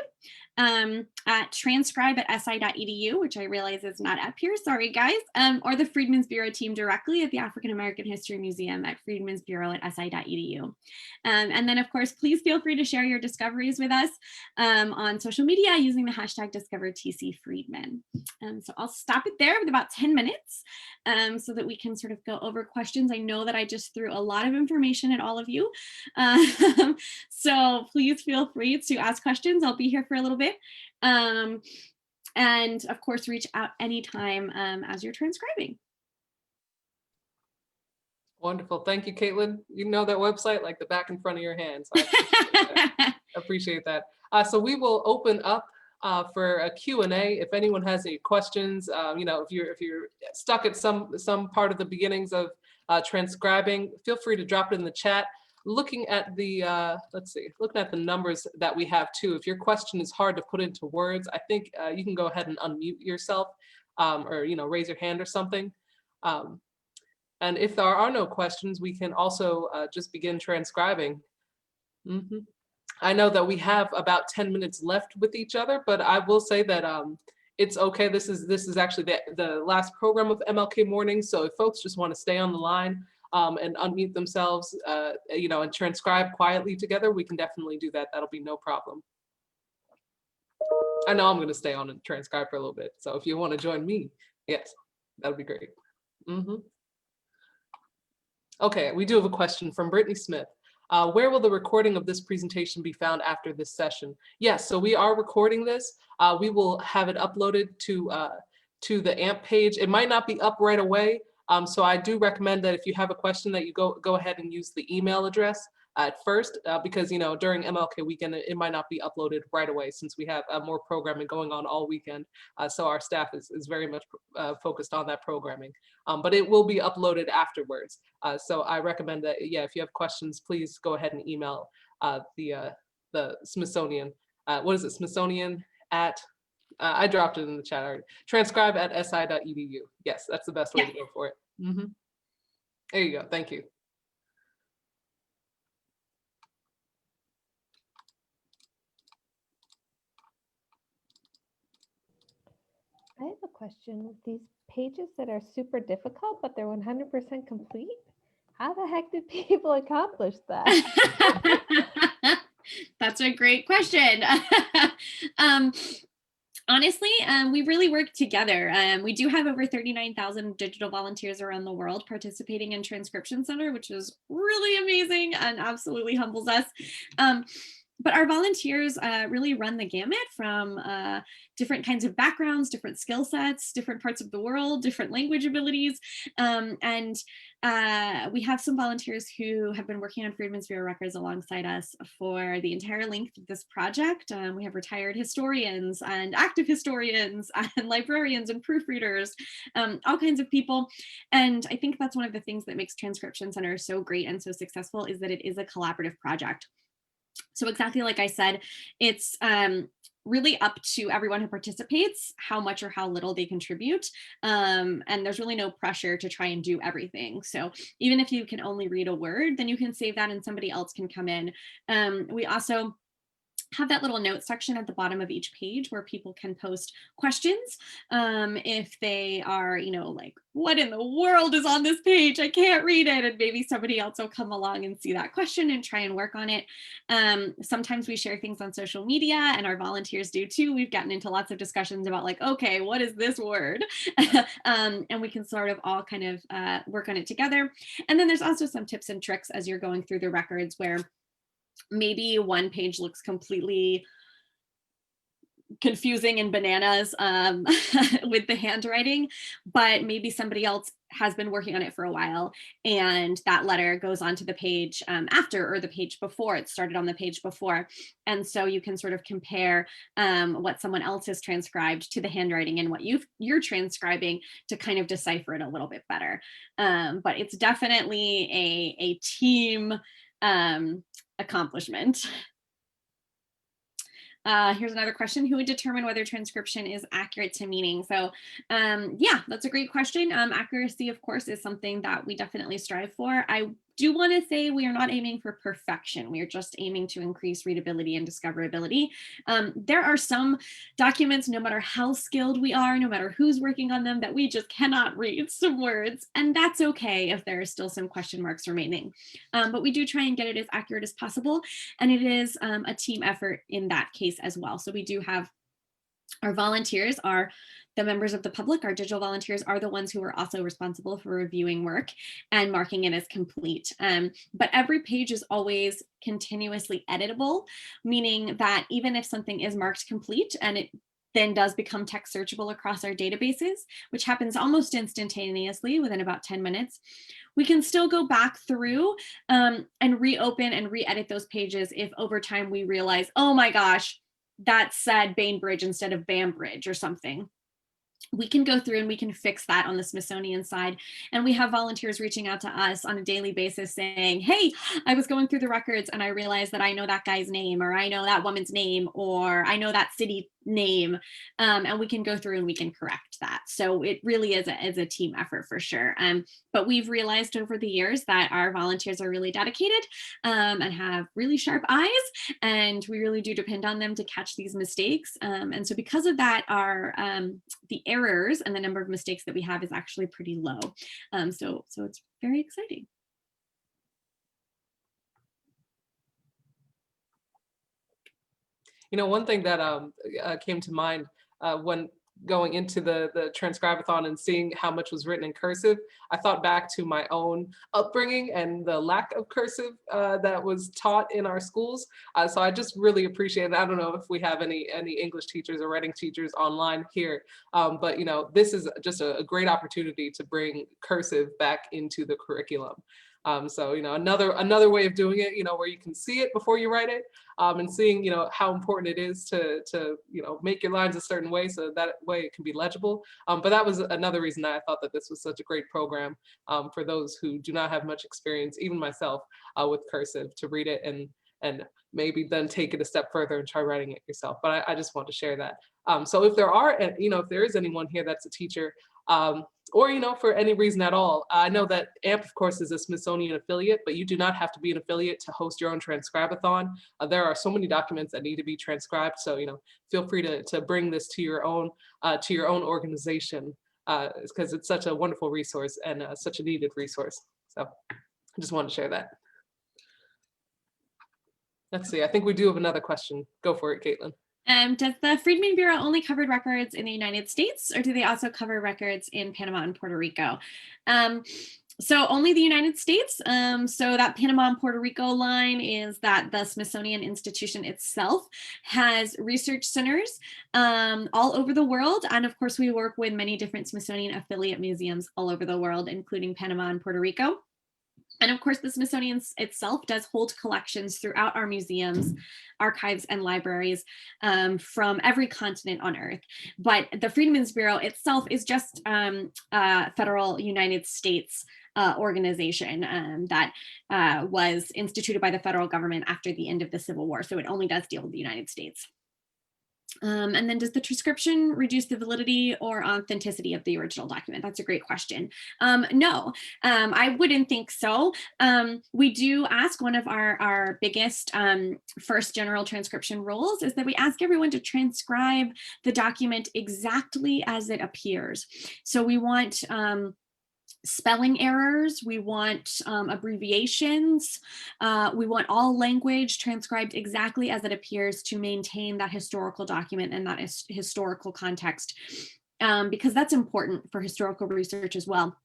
at transcribe@si.edu, which I realize is not up here, sorry guys, or the Freedmen's Bureau team directly at the African American History Museum at freedmensbureau@si.edu. And then of course, please feel free to share your discoveries with us on social media using the hashtag #DiscoverTCFreedmen. So I'll stop it there with about 10 minutes so that we can sort of go over questions. I know that I just threw a lot of information at all of you. So please feel free to ask questions. I'll be here for a little bit. And of course, reach out anytime as you're transcribing. Wonderful. Thank you, Caitlin. You know that website like the back and front of your hands. I appreciate that. So we will open up for a Q&A. If anyone has any questions, you know, if you're stuck at some part of the beginnings of transcribing, feel free to drop it in the chat. Looking at the, looking at the numbers that we have too, if your question is hard to put into words, I think you can go ahead and unmute yourself or, you know, raise your hand or something. And if there are no questions, we can also just begin transcribing. I know that we have about 10 minutes left with each other, but I will say that it's okay. This is actually the last program of MLK Mornings. So if folks just want to stay on the line and unmute themselves, you know, and transcribe quietly together, we can definitely do that. That'll be no problem. I know I'm going to stay on and transcribe for a little bit. So if you want to join me, yes, that'd be great. Okay, we do have a question from Brittany Smith. Where will the recording of this presentation be found after this session? Yes, so we are recording this. We will have it uploaded to the AAMP page. It might not be up right away. So I do recommend that if you have a question that you go ahead and use the email address at first, because, you know, during MLK weekend, it might not be uploaded right away since we have more programming going on all weekend. So our staff is very much focused on that programming, but it will be uploaded afterwards. So I recommend that, yeah, if you have questions, please go ahead and email the Smithsonian. What is it? Smithsonian at, I dropped it in the chat already. Transcribe@si.edu. Yes, that's the best way to go for it. There you go. Thank you. I have a question. These pages that are super difficult, but they're 100% complete. How the heck did people accomplish that? That's a great question. Honestly, we really work together. We do have over 39,000 digital volunteers around the world participating in Transcription Center, which is really amazing and absolutely humbles us. But our volunteers really run the gamut from different kinds of backgrounds, different skill sets, different parts of the world, different language abilities. And we have some volunteers who have been working on Freedmen's Bureau records alongside us for the entire length of this project. We have retired historians and active historians and librarians and proofreaders, all kinds of people. And I think that's one of the things that makes Transcription Center so great and so successful, is that it is a collaborative project. So exactly like I said, it's really up to everyone who participates how much or how little they contribute. And there's really no pressure to try and do everything. So even if you can only read a word, then you can save that and somebody else can come in. We also have that little note section at the bottom of each page where people can post questions. If they are, like, what in the world is on this page? I can't read it. And maybe somebody else will come along and see that question and try and work on it. Sometimes we share things on social media, and our volunteers do too. We've gotten into lots of discussions about, like, okay, what is this word? And we can sort of all kind of work on it together. And then there's also some tips and tricks as you're going through the records where maybe one page looks completely confusing and bananas with the handwriting, but maybe somebody else has been working on it for a while, and that letter goes onto the page after, or the page before. It started on the page before. And so you can sort of compare what someone else has transcribed to the handwriting and what you're transcribing to kind of decipher it a little bit better. But it's definitely a team accomplishment. Here's another question. Who would determine whether transcription is accurate to meaning? So yeah, that's a great question. Accuracy, of course, is something that we definitely strive for. I do want to say we are not aiming for perfection. We are just aiming to increase readability and discoverability. There are some documents, no matter how skilled we are, no matter who's working on them, that we just cannot read some words. And that's okay if there are still some question marks remaining. But we do try and get it as accurate as possible. And it is a team effort in that case as well. So we do have our volunteers are the members of the public. Our digital volunteers are the ones who are also responsible for reviewing work and marking it as complete. But every page is always continuously editable, meaning that even if something is marked complete and it then does become text searchable across our databases, which happens almost instantaneously within about 10 minutes, we can still go back through and reopen and re-edit those pages if over time we realize, oh my gosh, that said Bainbridge instead of Bambridge or something. We can go through and we can fix that on the Smithsonian side. And we have volunteers reaching out to us on a daily basis saying, hey, I was going through the records and I realized that I know that guy's name, or I know that woman's name, or I know that city name. And we can go through and we can correct that. So it really is a team effort for sure. But we've realized over the years that our volunteers are really dedicated and have really sharp eyes, and we really do depend on them to catch these mistakes. And so because of that, our the errors and the number of mistakes that we have is actually pretty low. So it's very exciting. One thing that came to mind when going into the Transcribathon and seeing how much was written in cursive, I thought back to my own upbringing and the lack of cursive that was taught in our schools. So I just really appreciate it. I don't know if we have any English teachers or writing teachers online here, but this is just a great opportunity to bring cursive back into the curriculum. So another way of doing it, where you can see it before you write it, and seeing how important it is to make your lines a certain way so that way it can be legible. But that was another reason that I thought that this was such a great program for those who do not have much experience, even myself, with cursive, to read it and maybe then take it a step further and try writing it yourself. But I just want to share that. So if there are, if there is anyone here that's a teacher, or for any reason at all, I know that AMP, of course, is a Smithsonian affiliate, but you do not have to be an affiliate to host your own Transcribathon. There are so many documents that need to be transcribed, so feel free to bring this to your own organization, because it's such a wonderful resource and such a needed resource. So I just wanted to share that. Let's see, I think we do have another question. Go for it, Caitlin. Does the Freedmen Bureau only cover records in the United States, or do they also cover records in Panama and Puerto Rico? So only the United States. So that Panama and Puerto Rico line is that the Smithsonian Institution itself has research centers all over the world. And of course, we work with many different Smithsonian affiliate museums all over the world, including Panama and Puerto Rico. And of course, the Smithsonian itself does hold collections throughout our museums, archives, and libraries from every continent on Earth. But the Freedmen's Bureau itself is just a federal United States organization that was instituted by the federal government after the end of the Civil War. So it only does deal with the United States. And then does the transcription reduce the validity or authenticity of the original document? That's a great question. No, I wouldn't think so. We do ask, one of our biggest first general transcription rules is that we ask everyone to transcribe the document exactly as it appears. So we want spelling errors, we want abbreviations, we want all language transcribed exactly as it appears to maintain that historical document and that historical context, because that's important for historical research as well.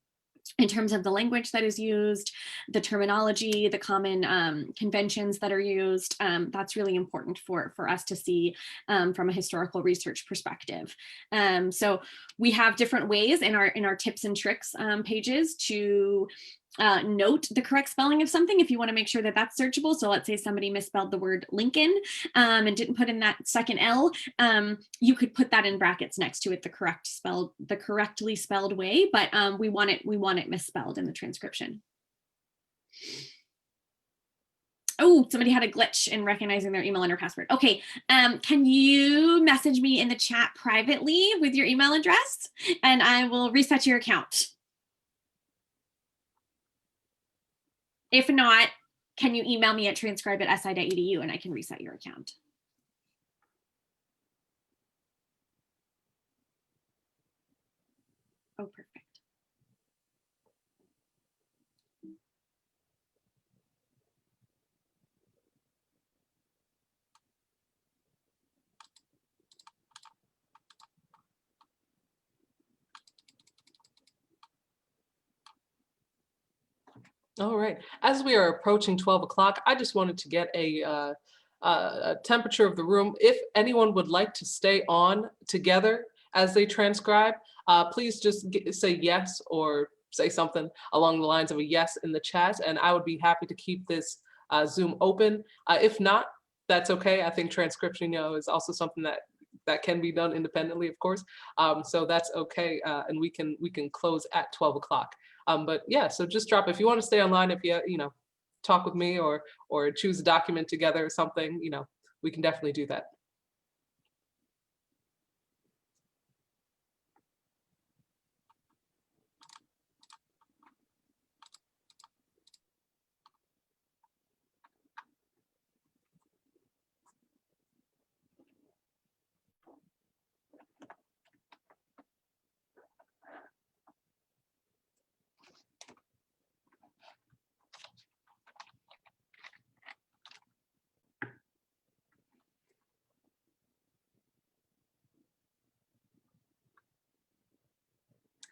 In terms of the language that is used, the terminology, the common conventions that are used, that's really important for us to see from a historical research perspective. So we have different ways in our tips and tricks pages to note the correct spelling of something if you want to make sure that that's searchable. So let's say somebody misspelled the word Lincoln and didn't put in that second L, you could put that in brackets next to it, the correctly spelled way, but we want it misspelled in the transcription. Oh, somebody had a glitch in recognizing their email and their password. Okay, can you message me in the chat privately with your email address and I will reset your account? If not, can you email me at transcribe@si.edu and I can reset your account? Oh, perfect. All right. As we are approaching 12 o'clock, I just wanted to get a temperature of the room. If anyone would like to stay on together as they transcribe, please just say yes or say something along the lines of a yes in the chat, and I would be happy to keep this Zoom open. If not, that's okay. I think transcription, is also something that can be done independently, of course. So that's okay, and we can close at 12 o'clock. But yeah, so just drop, if you want to stay online, if you talk with me or choose a document together or something, we can definitely do that.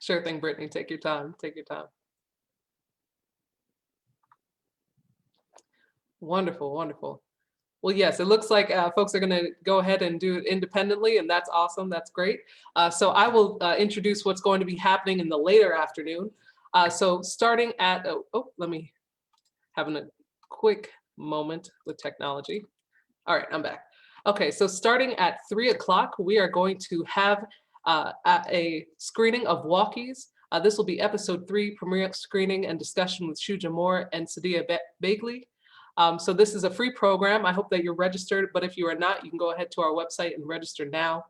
Sure thing, Brittany. Take your time. Take your time. Wonderful, wonderful. Well, yes, it looks like folks are going to go ahead and do it independently, and that's awesome. That's great. So I will introduce what's going to be happening in the later afternoon. So starting at, let me have a quick moment with technology. All right, I'm back. Okay, so starting at 3 o'clock, we are going to have a screening of Walkies. This will be episode 3, premiere screening and discussion with Shuja Moore and Sadia Bagley. So this is a free program. I hope that you're registered, but if you are not, you can go ahead to our website and register now.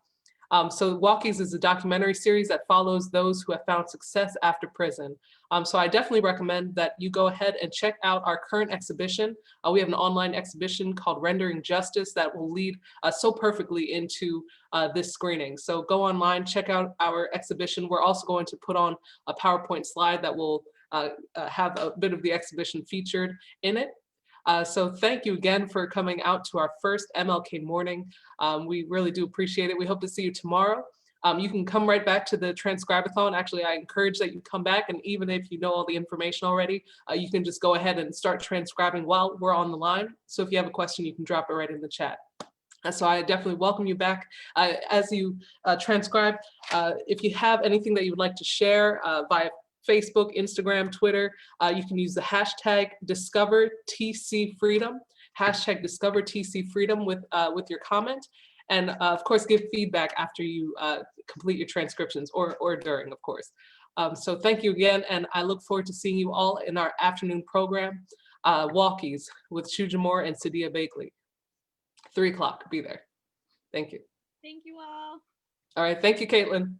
So Walkies is a documentary series that follows those who have found success after prison. So I definitely recommend that you go ahead and check out our current exhibition. We have an online exhibition called Rendering Justice that will lead so perfectly into this screening. So go online, check out our exhibition. We're also going to put on a PowerPoint slide that will have a bit of the exhibition featured in it. So thank you again for coming out to our first MLK morning. We really do appreciate it. We hope to see you tomorrow. You can come right back to the Transcribe-a-thon. Actually, I encourage that you come back, and even if you know all the information already, you can just go ahead and start transcribing while we're on the line. So if you have a question, you can drop it right in the chat. So I definitely welcome you back as you transcribe. If you have anything that you would like to share via Facebook, Instagram, Twitter, you can use the hashtag DiscoverTCFreedom, hashtag DiscoverTCFreedom with your comment. And of course, give feedback after you complete your transcriptions or during, of course. So thank you again. And I look forward to seeing you all in our afternoon program, Walkies with Shuja Moore and Sadia Bagley. 3 o'clock, be there. Thank you. Thank you all. All right, thank you, Caitlin.